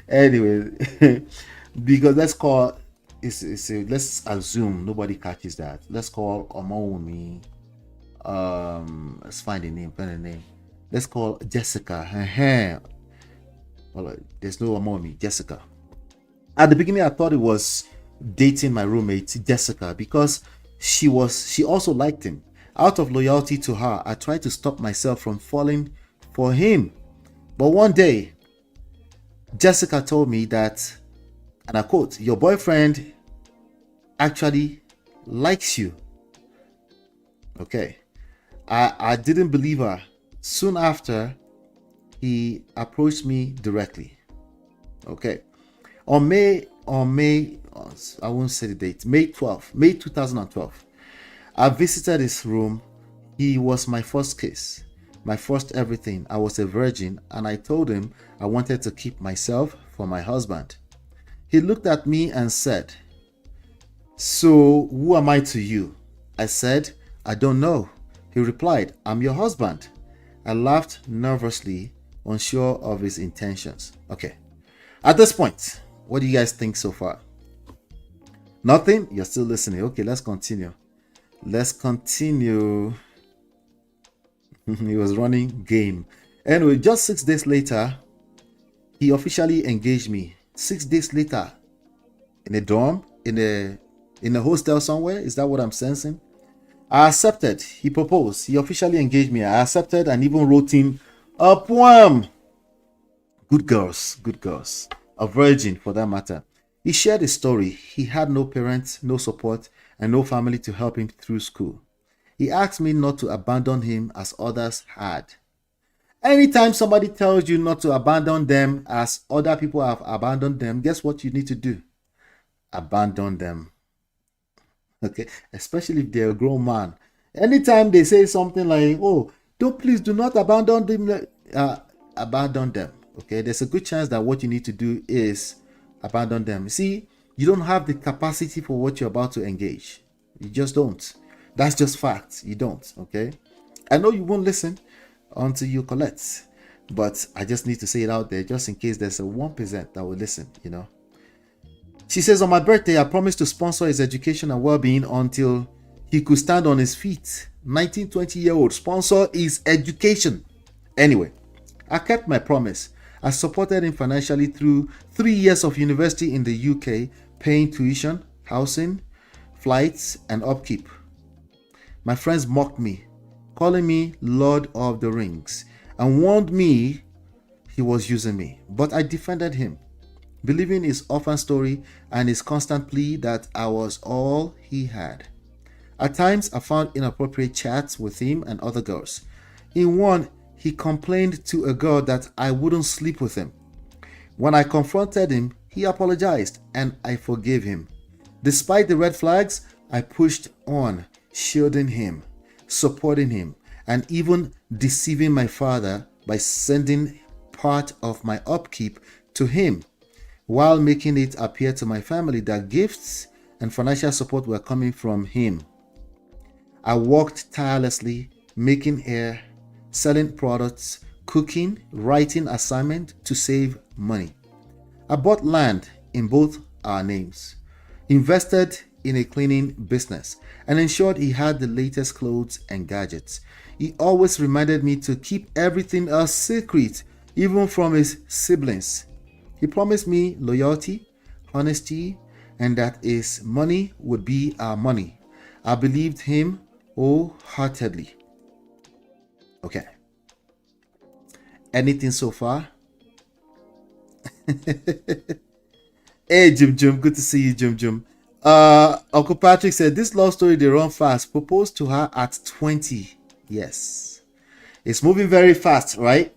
Anyway, because let's assume nobody catches that. Let's call Omoumi. Let's find a name, find a name. Let's call Jessica. Well, there's no Omoumi, Jessica. At the beginning, I thought it was dating my roommate Jessica because she also liked him. Out of loyalty to her, I tried to stop myself from falling for him. But one day, Jessica told me that, and I quote, "Your boyfriend actually likes you." Okay. I didn't believe her. Soon after, he approached me directly. Okay. On May, I won't say the date, May 2012, I visited his room. He was my first kiss, my first everything. I was a virgin, and I told him I wanted to keep myself for my husband. He looked at me and said, "So who am I to you?" I said, "I don't know." He replied, "I'm your husband." I laughed nervously, unsure of his intentions. Okay. At this point, what do you guys think so far? Nothing? You're still listening. Okay, let's continue. He was running game. Anyway, just 6 days later, he officially engaged me. 6 days later, in a dorm, in a hostel somewhere. Is that what I'm sensing? I accepted. He proposed. He officially engaged me. I accepted and even wrote him a poem. Good girls. A virgin for that matter. He shared his story. He had no parents, no support, and no family to help him through school. He asked me not to abandon him as others had. Anytime somebody tells you not to abandon them as other people have abandoned them, guess what you need to do? Abandon them. Okay, especially if they're a grown man. Anytime they say something like, "Oh, please do not abandon them," abandon them. Okay, there's a good chance that what you need to do is abandon them. See, you don't have the capacity for what you're about to engage. You just don't. That's just fact. You don't. Okay, I know you won't listen until you collect, but I just need to say it out there just in case there's a 1% that will listen. She says, "On my birthday, I promised to sponsor his education and well-being until he could stand on his feet." 19, 20-year-old sponsor his education. Anyway, I kept my promise. I supported him financially through 3 years of university in the UK, paying tuition, housing, flights, and upkeep. My friends mocked me, calling me Lord of the Rings, and warned me he was using me. But I defended him, believing his orphan story and his constant plea that I was all he had. At times, I found inappropriate chats with him and other girls. In one, he complained to a girl that I wouldn't sleep with him. When I confronted him, he apologized and I forgave him. Despite the red flags, I pushed on, shielding him, supporting him, and even deceiving my father by sending part of my upkeep to him, while making it appear to my family that gifts and financial support were coming from him. I worked tirelessly, making hair, selling products, cooking, writing assignments to save money. I bought land in both our names, invested in a cleaning business, and ensured he had the latest clothes and gadgets. He always reminded me to keep everything a secret, even from his siblings. He promised me loyalty, honesty, and that his money would be our money. I believed him wholeheartedly. Okay. Anything so far? Hey, Jim, good to see you, Jim. Uncle Patrick said, "This love story, they run fast. Proposed to her at 20. Yes. It's moving very fast, right?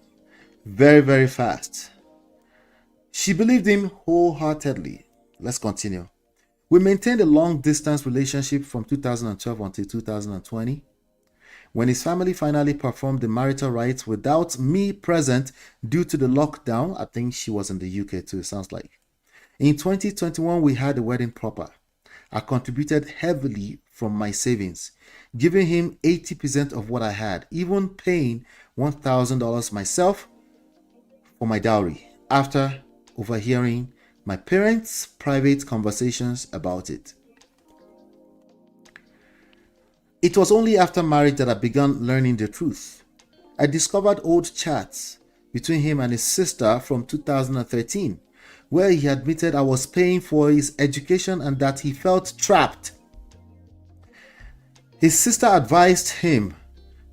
Very, very fast. She believed him wholeheartedly. Let's continue. We maintained a long-distance relationship from 2012 until 2020. When his family finally performed the marital rites without me present due to the lockdown, I think she was in the UK too, it sounds like. In 2021, we had a wedding proper. I contributed heavily from my savings, giving him 80% of what I had, even paying $1,000 myself for my dowry, after overhearing my parents' private conversations about it. It was only after marriage that I began learning the truth. I discovered old chats between him and his sister from 2013, where he admitted I was paying for his education and that he felt trapped. His sister advised him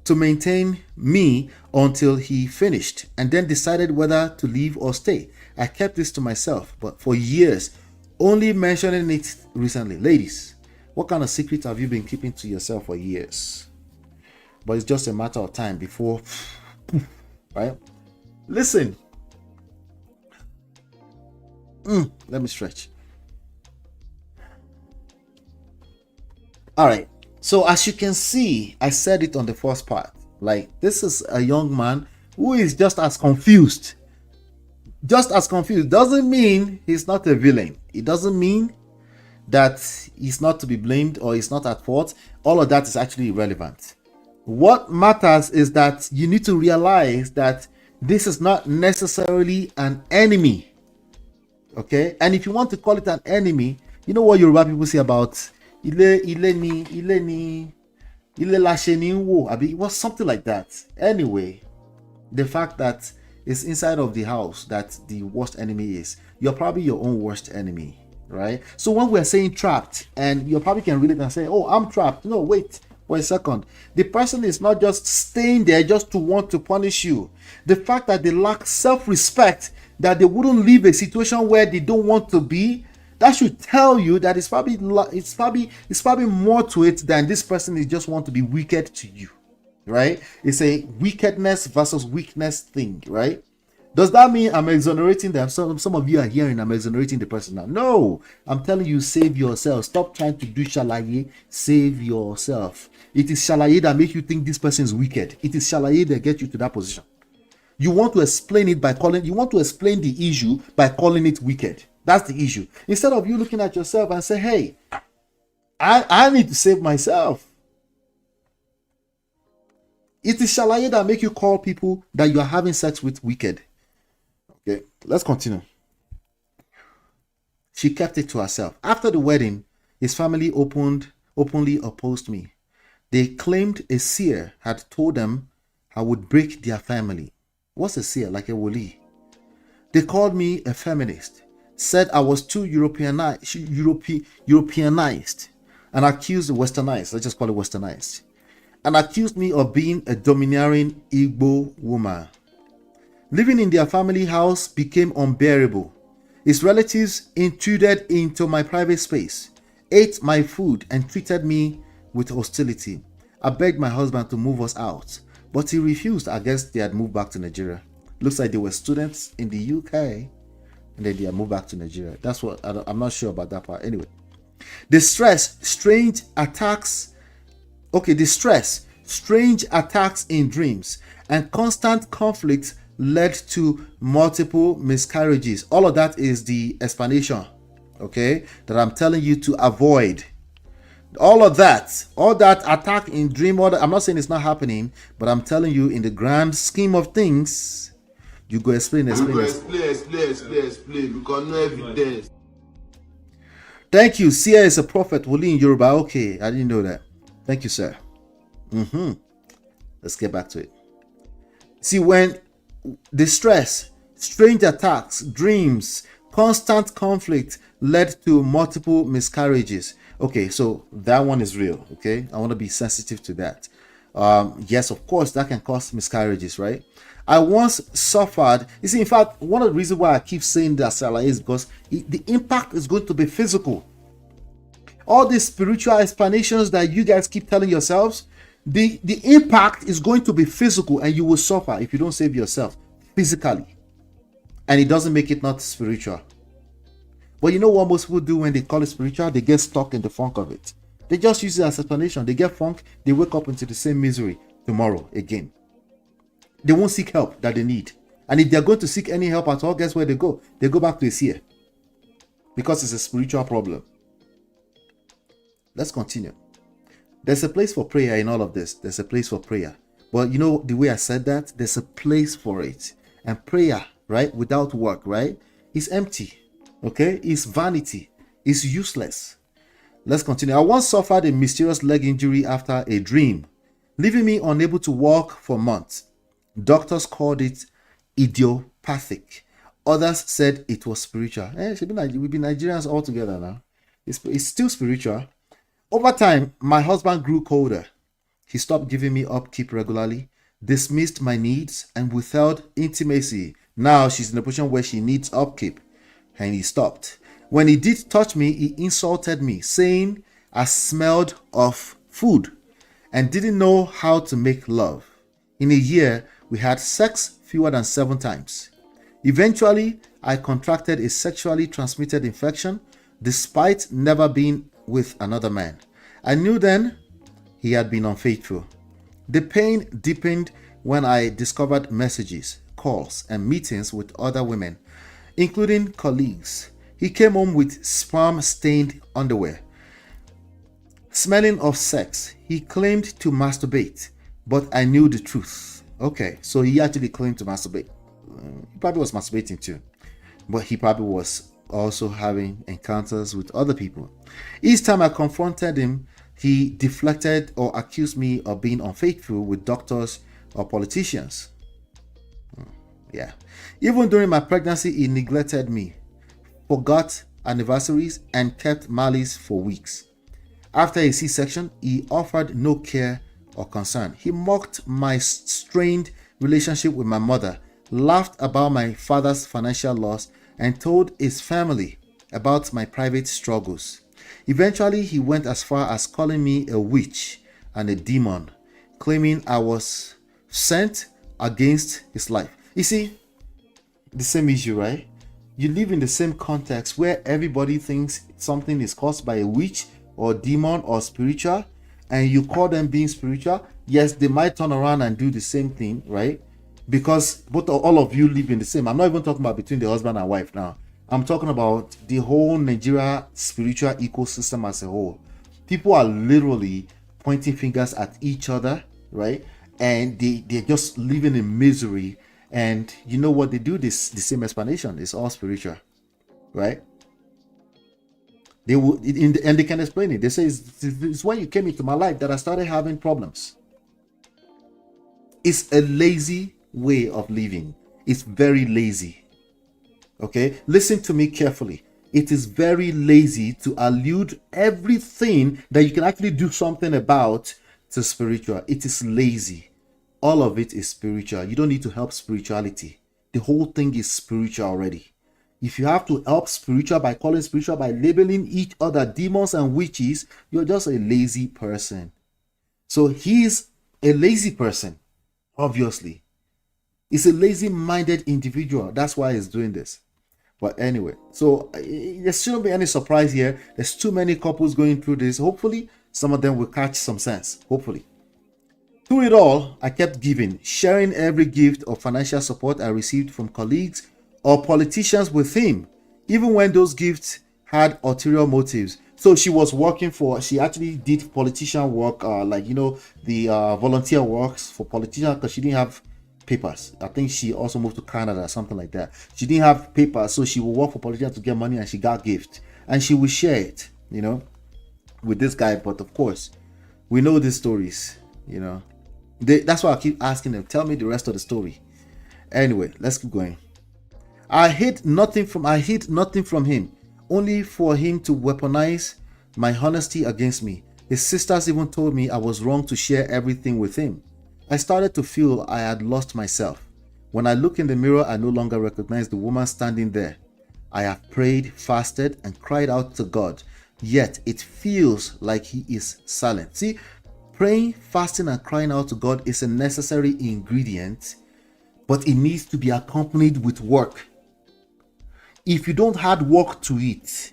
to maintain me until he finished and then decided whether to leave or stay. I kept this to myself, but for years, only mentioning it recently. Ladies, what kind of secret have you been keeping to yourself for years? But it's just a matter of time before, right? Listen. Let me stretch. All right. So as you can see, I said it on the first part. Like, this is a young man who is just as confused. Just as confused. Doesn't mean he's not a villain. It doesn't mean that he's not to be blamed or he's not at fault. All of that is actually irrelevant. What matters is that you need to realize that this is not necessarily an enemy. Okay? And if you want to call it an enemy, you know what Yoruba people say about Ile lashe ni wo. It was something like that. Anyway, the fact that it's inside of the house that the worst enemy is. You're probably your own worst enemy, right? So when we're saying trapped, and you probably can relate and say, oh, I'm trapped. No, wait for a second. The person is not just staying there just to want to punish you. The fact that they lack self-respect, that they wouldn't leave a situation where they don't want to be, that should tell you that it's probably more to it than this person is just want to be wicked to you, right? It's a wickedness versus weakness thing, right? Does that mean I'm exonerating them? Some of you are hearing I'm exonerating the person now. No, I'm telling you, save yourself. Stop trying to do shalaye. Save yourself. It is shalaye that makes you think this person is wicked. It is shalaye that gets you to that position. You want to explain it by calling. You want to explain the issue by calling it wicked. That's the issue. Instead of you looking at yourself and say, hey, I need to save myself. It is shalaye that make you call people that you are having sex with wicked. Okay, let's continue. She kept it to herself. After the wedding, his family openly opposed me. They claimed a seer had told them I would break their family. What's a seer? Like a wali. They called me a feminist, said I was too Europeanized, and accused westernized. Let's just call it westernized. And accused me of being a domineering Igbo woman. Living in their family house became unbearable. His relatives intruded into my private space, ate my food, and treated me with hostility. I begged my husband to move us out, but he refused. I guess they had moved back to Nigeria. Looks like they were students in the UK, and then they had moved back to Nigeria. That's what, I'm not sure about that part. Anyway, strange attacks in dreams, and constant conflict led to multiple miscarriages. All of that is the explanation, okay, that I'm telling you to avoid. All that attack in dream order. I'm not saying it's not happening, but I'm telling you, in the grand scheme of things, you go explain. Explain. Because no evidence. Thank you. Sia is a prophet. Woli in Yoruba. Okay, I didn't know that. Thank you, sir. Let's get back to it. See, when distress, strange attacks, dreams, constant conflict led to multiple miscarriages. Okay, so that one is real. Okay, I want to be sensitive to that. Yes, of course, that can cause miscarriages, right? I once suffered. You see, in fact, one of the reasons why I keep saying that is because the impact is going to be physical. All these spiritual explanations that you guys keep telling yourselves, the impact is going to be physical, and you will suffer if you don't save yourself physically. And it doesn't make it not spiritual. But you know what most people do when they call it spiritual? They get stuck in the funk of it. They just use it as explanation. They get funk, they wake up into the same misery tomorrow again. They won't seek help that they need. And if they're going to seek any help at all, guess where they go? They go back to a seer. Because it's a spiritual problem. Let's continue. There's a place for prayer in all of this. There's a place for prayer. But you know the way I said that? There's a place for it. And prayer, right, without work, right, is empty. Okay? It's vanity. It's useless. Let's continue. I once suffered a mysterious leg injury after a dream, leaving me unable to walk for months. Doctors called it idiopathic. Others said it was spiritual. We've been Nigerians all together now. It's still spiritual. Over time, my husband grew colder. He stopped giving me upkeep regularly, dismissed my needs, and withheld intimacy. Now she's in a position where she needs upkeep, and he stopped. When he did touch me, he insulted me, saying I smelled of food and didn't know how to make love. In a year, we had sex fewer than 7 times. Eventually, I contracted a sexually transmitted infection despite never being with another man. I knew then he had been unfaithful. The pain deepened when I discovered messages, calls, and meetings with other women, including colleagues. He came home with sperm-stained underwear, smelling of sex. He claimed to masturbate, but I knew the truth. Okay, so he actually claimed to masturbate. He probably was masturbating too, but he probably was also having encounters with other people. Each time I confronted him, he deflected or accused me of being unfaithful with doctors or politicians. Yeah. Even during my pregnancy, he neglected me, forgot anniversaries, and kept malice for weeks. After a C-section, he offered no care or concern. He mocked my strained relationship with my mother, laughed about my father's financial loss, and told his family about my private struggles. Eventually, he went as far as calling me a witch and a demon, claiming I was sent against his life. You see, the same issue, right? You live in the same context where everybody thinks something is caused by a witch or demon or spiritual, and you call them being spiritual. Yes, they might turn around and do the same thing, right? Because all of you live in the same. I'm not even talking about between the husband and wife now. I'm talking about the whole Nigeria spiritual ecosystem as a whole. People are literally pointing fingers at each other, right? And they're just living in misery. And you know what they do? The same explanation. It's all spiritual, right? They will, and they can explain it. They say it's when you came into my life that I started having problems. It's a lazy way of living. It's very lazy. Okay, listen to me carefully. It is very lazy to allude everything that you can actually do something about to spiritual. It is lazy. All of it is spiritual. You don't need to help spirituality. The whole thing is spiritual already. If you have to help spiritual by calling spiritual, by labeling each other demons and witches, you're just a lazy person. So he's a lazy person, obviously. He's a lazy-minded individual. That's why he's doing this. But anyway, so there shouldn't be any surprise here. There's too many couples going through this. Hopefully, some of them will catch some sense. Hopefully. Through it all, I kept giving, sharing every gift of financial support I received from colleagues or politicians with him, even when those gifts had ulterior motives. So she was working she actually did politician work, the volunteer works for politicians because she didn't have papers. I think she also moved to Canada, something like that. She didn't have papers, so she would work for politicians to get money, and she got gift, and she would share it, with this guy. But of course, we know these stories, that's why I keep asking them, tell me the rest of the story. Anyway, let's keep going. I hid nothing from him, only for him to weaponize my honesty against me. His sisters even told me I was wrong to share everything with him. I started to feel I had lost myself. When I look in the mirror, I no longer recognize the woman standing there. I have prayed, fasted, and cried out to God, yet it feels like he is silent. See, praying, fasting, and crying out to God is a necessary ingredient, but it needs to be accompanied with work. If you don't add work to it,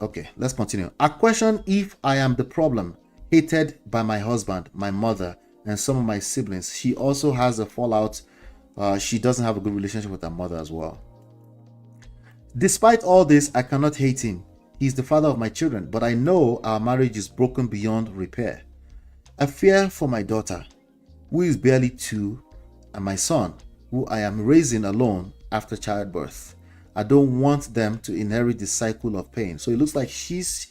Okay, let's continue. I question if I am the problem. Hated by my husband, my mother, and some of my siblings. She also has a fallout. She doesn't have a good relationship with her mother as well. Despite all this, I cannot hate him. He's the father of my children, but I know our marriage is broken beyond repair. I fear for my daughter, who is barely 2, and my son, who I am raising alone after childbirth. I don't want them to inherit the cycle of pain. So it looks like she's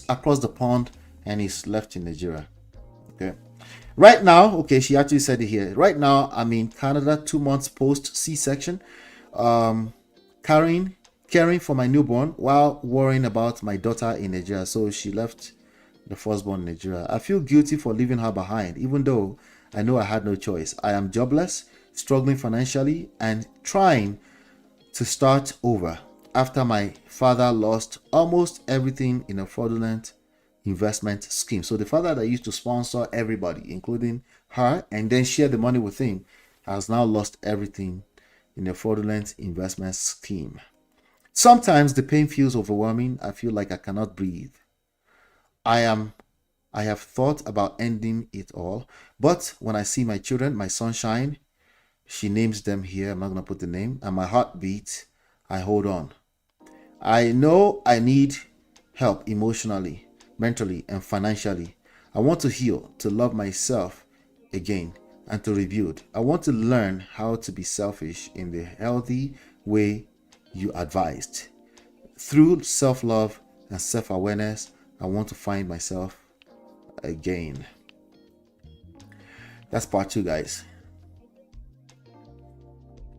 across the pond and he's left in Nigeria. Okay. Right now, okay, she actually said it here. Right now, I'm in Canada, 2 months post C-section, caring for my newborn while worrying about my daughter in Nigeria. So she left the firstborn in Nigeria. I feel guilty for leaving her behind, even though I know I had no choice. I am jobless, struggling financially, and trying to start over after my father lost almost everything in a fraudulent investment scheme. So the father that used to sponsor everybody, including her, and then share the money with him, has now lost everything in a fraudulent investment scheme. Sometimes the pain feels overwhelming. I feel like I cannot breathe. I have thought about ending it all, but when I see my children, my sunshine, she names them here, I'm not going to put the name, and my heart beats, I hold on. I know I need help emotionally, mentally, and financially. I want to heal, to love myself again, and to rebuild. I want to learn how to be selfish in the healthy way you advised. Through self-love and self-awareness, I want to find myself again. That's part 2, guys.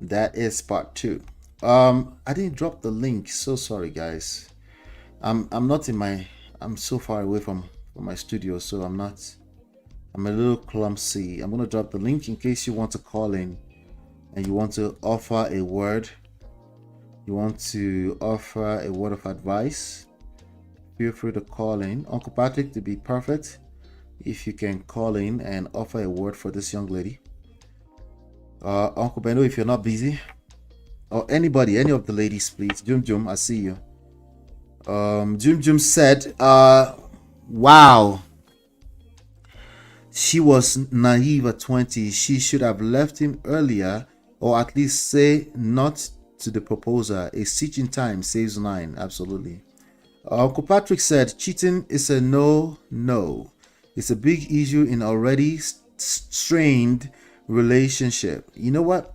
That is part 2. I didn't drop the link. So sorry, guys. I'm not in my. I'm so far away from my studio, so I'm a little clumsy. I'm gonna drop the link in case you want to call in and you want to offer a word. You want to offer a word of advice. Feel free to call in. Uncle Patrick, to be perfect, if you can call in and offer a word for this young lady. Uncle Beno, if you're not busy, or anybody, any of the ladies, please. Jum, I see you. Jum said, wow, she was naive at 20. She should have left him earlier, or at least say not to the proposer. A stitch in time saves 9. Absolutely. Uncle Patrick said, cheating is a no. It's a big issue in already strained relationship. You know what?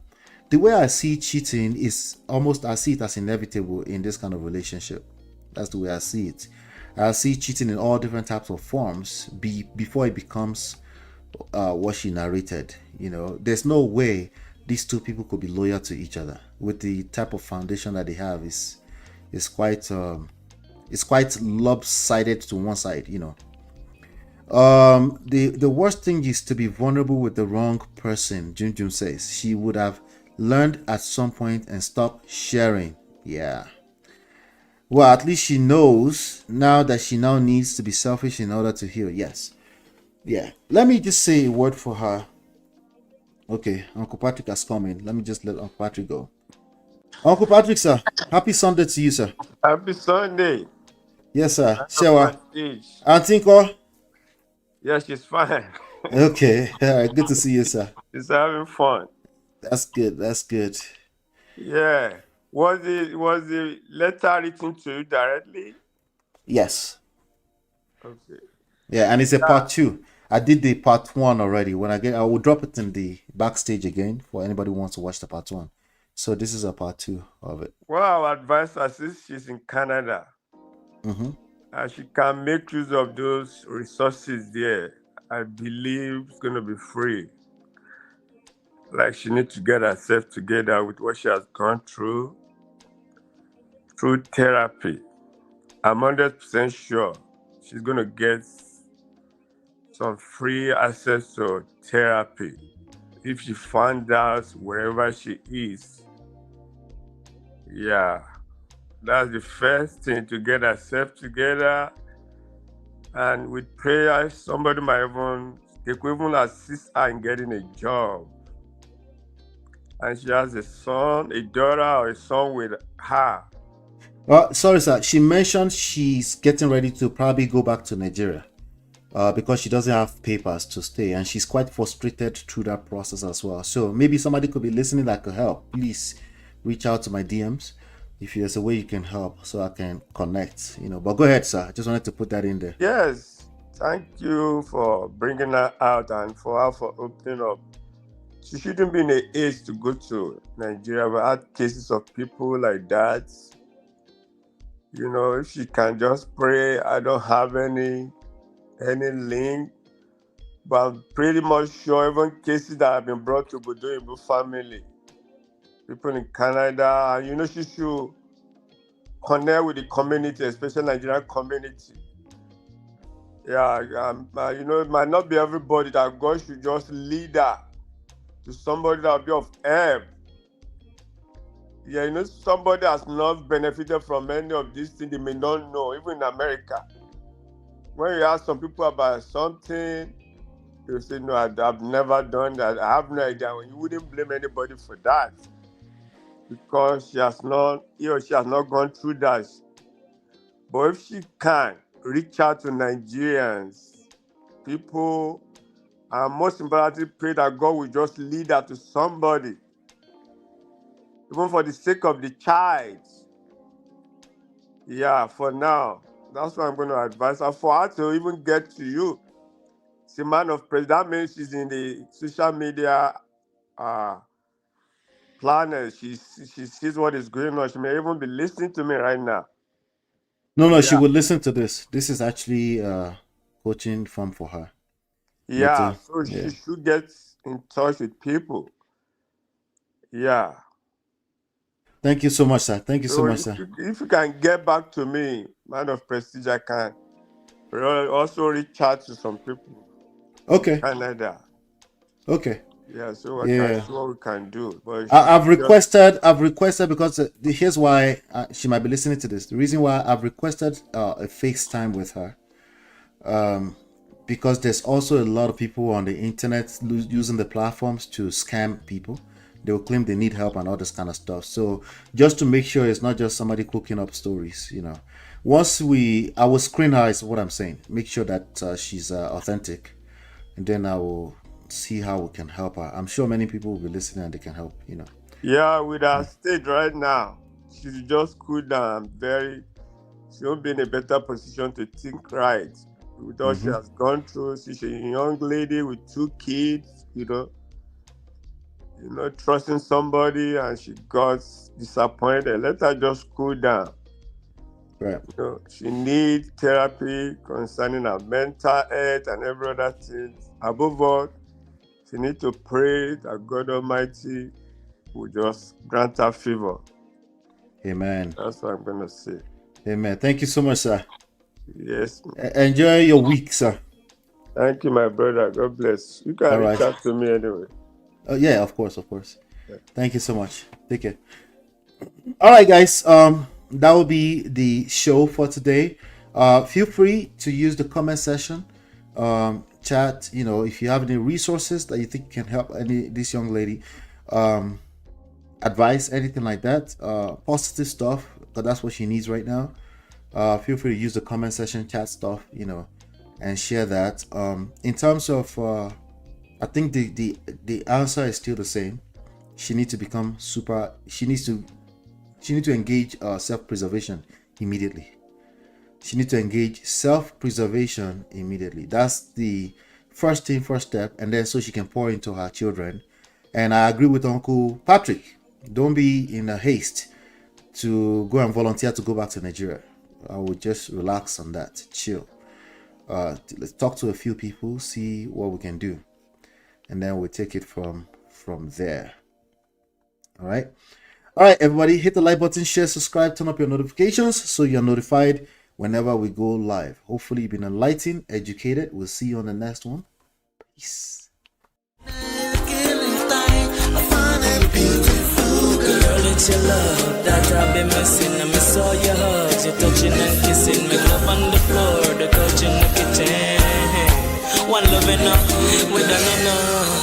The way I see cheating is almost, I see it as inevitable in this kind of relationship. That's the way I see it. I see cheating in all different types of forms before it becomes what she narrated. You know, there's no way these two people could be loyal to each other with the type of foundation that they have. Is quite lopsided to one side, you know. The worst thing is to be vulnerable with the wrong person. Jun says she would have learned at some point and stopped sharing. Yeah. Well, at least she knows now that she now needs to be selfish in order to heal. Yes. Yeah. Let me just say a word for her. Okay, Uncle Patrick has come in. Let me just let Uncle Patrick go. Uncle Patrick, sir. Happy Sunday to you, sir. Happy Sunday. Yes, sir. Shewa. Antinko? Yes, she's fine. Okay. All right. Good to see you, sir. She's having fun. That's good. That's good. Yeah. Was the letter written to you directly? Yes. Okay. Yeah, and it's a part 2. I did the part 1 already. When I will drop it in the backstage again for anybody who wants to watch the part 1. So this is a part 2 of it. Well, I would advise her since she's in Canada. She can make use of those resources there. I believe it's going to be free. Like she needs to get herself together with what she has gone through therapy. I'm 100% sure she's going to get some free access to therapy if she finds out wherever she is. Yeah, that's the first thing, to get herself together. And with prayer, somebody might they could even assist her in getting a job. And she has a son, a daughter, or a son with her. Well, sorry, sir. She mentioned she's getting ready to probably go back to Nigeria because she doesn't have papers to stay, and she's quite frustrated through that process as well. So maybe somebody could be listening that could help. Please reach out to my DMs if there's a way you can help so I can connect. You know, but go ahead, sir. I just wanted to put that in there. Yes, thank you for bringing her out and for her for opening up. She shouldn't be in the age to go to Nigeria. We had cases of people like that. You know, if she can just pray, I don't have any link, But I'm pretty much sure even cases that have been brought to Bodo family, people in Canada, and she should connect with the community, especially Nigerian community. Yeah, it might not be everybody that God should just lead her to somebody that will be of help. Yeah, somebody has not benefited from any of these things, they may not know, even in America. When you ask some people about something, they say, no, I've never done that. I have no idea. You wouldn't blame anybody for that because he or she has not gone through that. But if she can reach out to Nigerians, people, and most importantly, pray that God will just lead her to somebody, even for the sake of the child. Yeah, for now, that's what I'm going to advise her. For her to even get to you, she's a man of prayer. That means she's in the social media planet. She sees what is going on. She may even be listening to me right now. No, she will listen to this. This is actually coaching form for her. Yeah, so she should get in touch with people. Yeah. Thank you so much, sir. Thank you so much, sir. If you can get back to me, man of prestige, I can also reach out to some people. Okay. In Canada. Okay. Yeah, so I can see what we can do. But I've requested because here's why she might be listening to this. The reason why I've requested a FaceTime with her, because there's also a lot of people on the internet using the platforms to scam people. They will claim they need help and all this kind of stuff. So just to make sure it's not just somebody cooking up stories, Once I will screen her, is what I'm saying. Make sure that she's authentic, and then I will see how we can help her. I'm sure many people will be listening and they can help, Yeah, with her state right now, she should just cool down. She will be in a better position to think right. With all she has gone through, she's a young lady with 2 kids, trusting somebody, and she got disappointed. Let her just cool down. Right. She needs therapy concerning her mental health and every other thing. Above all, she needs to pray that God Almighty will just grant her favor. Amen. That's what I'm going to say. Amen. Thank you so much, sir. Yes. Enjoy your week, sir. Thank you, my brother. God bless. You can reach out to me anyway. Yeah, of course. Yeah. Thank you so much. Take care. All right, guys. That will be the show for today. Feel free to use the comment section, chat. If you have any resources that you think can help this young lady, advice, anything like that, positive stuff, because that's what she needs right now. Feel free to use the comment section, chat stuff, and share that. In terms of, I think the answer is still the same. She needs to become she needs to engage self-preservation immediately. She needs to engage self-preservation immediately. That's the first step, and then so she can pour into her children. And I agree with Uncle Patrick. Don't be in a haste to go and volunteer to go back to Nigeria. I would just relax on that, chill. Let's talk to a few people, see what we can do, and then we'll take it from there. All right, everybody, hit the like button, share, subscribe, turn up your notifications so you're notified whenever we go live. Hopefully you've been enlightened, educated. We'll see you on the next one. Peace. Girl, it's your love that I've been missing. I miss all your hugs, your touching and kissing. Make love on the floor, the couch in the kitchen. One love enough, we done enough.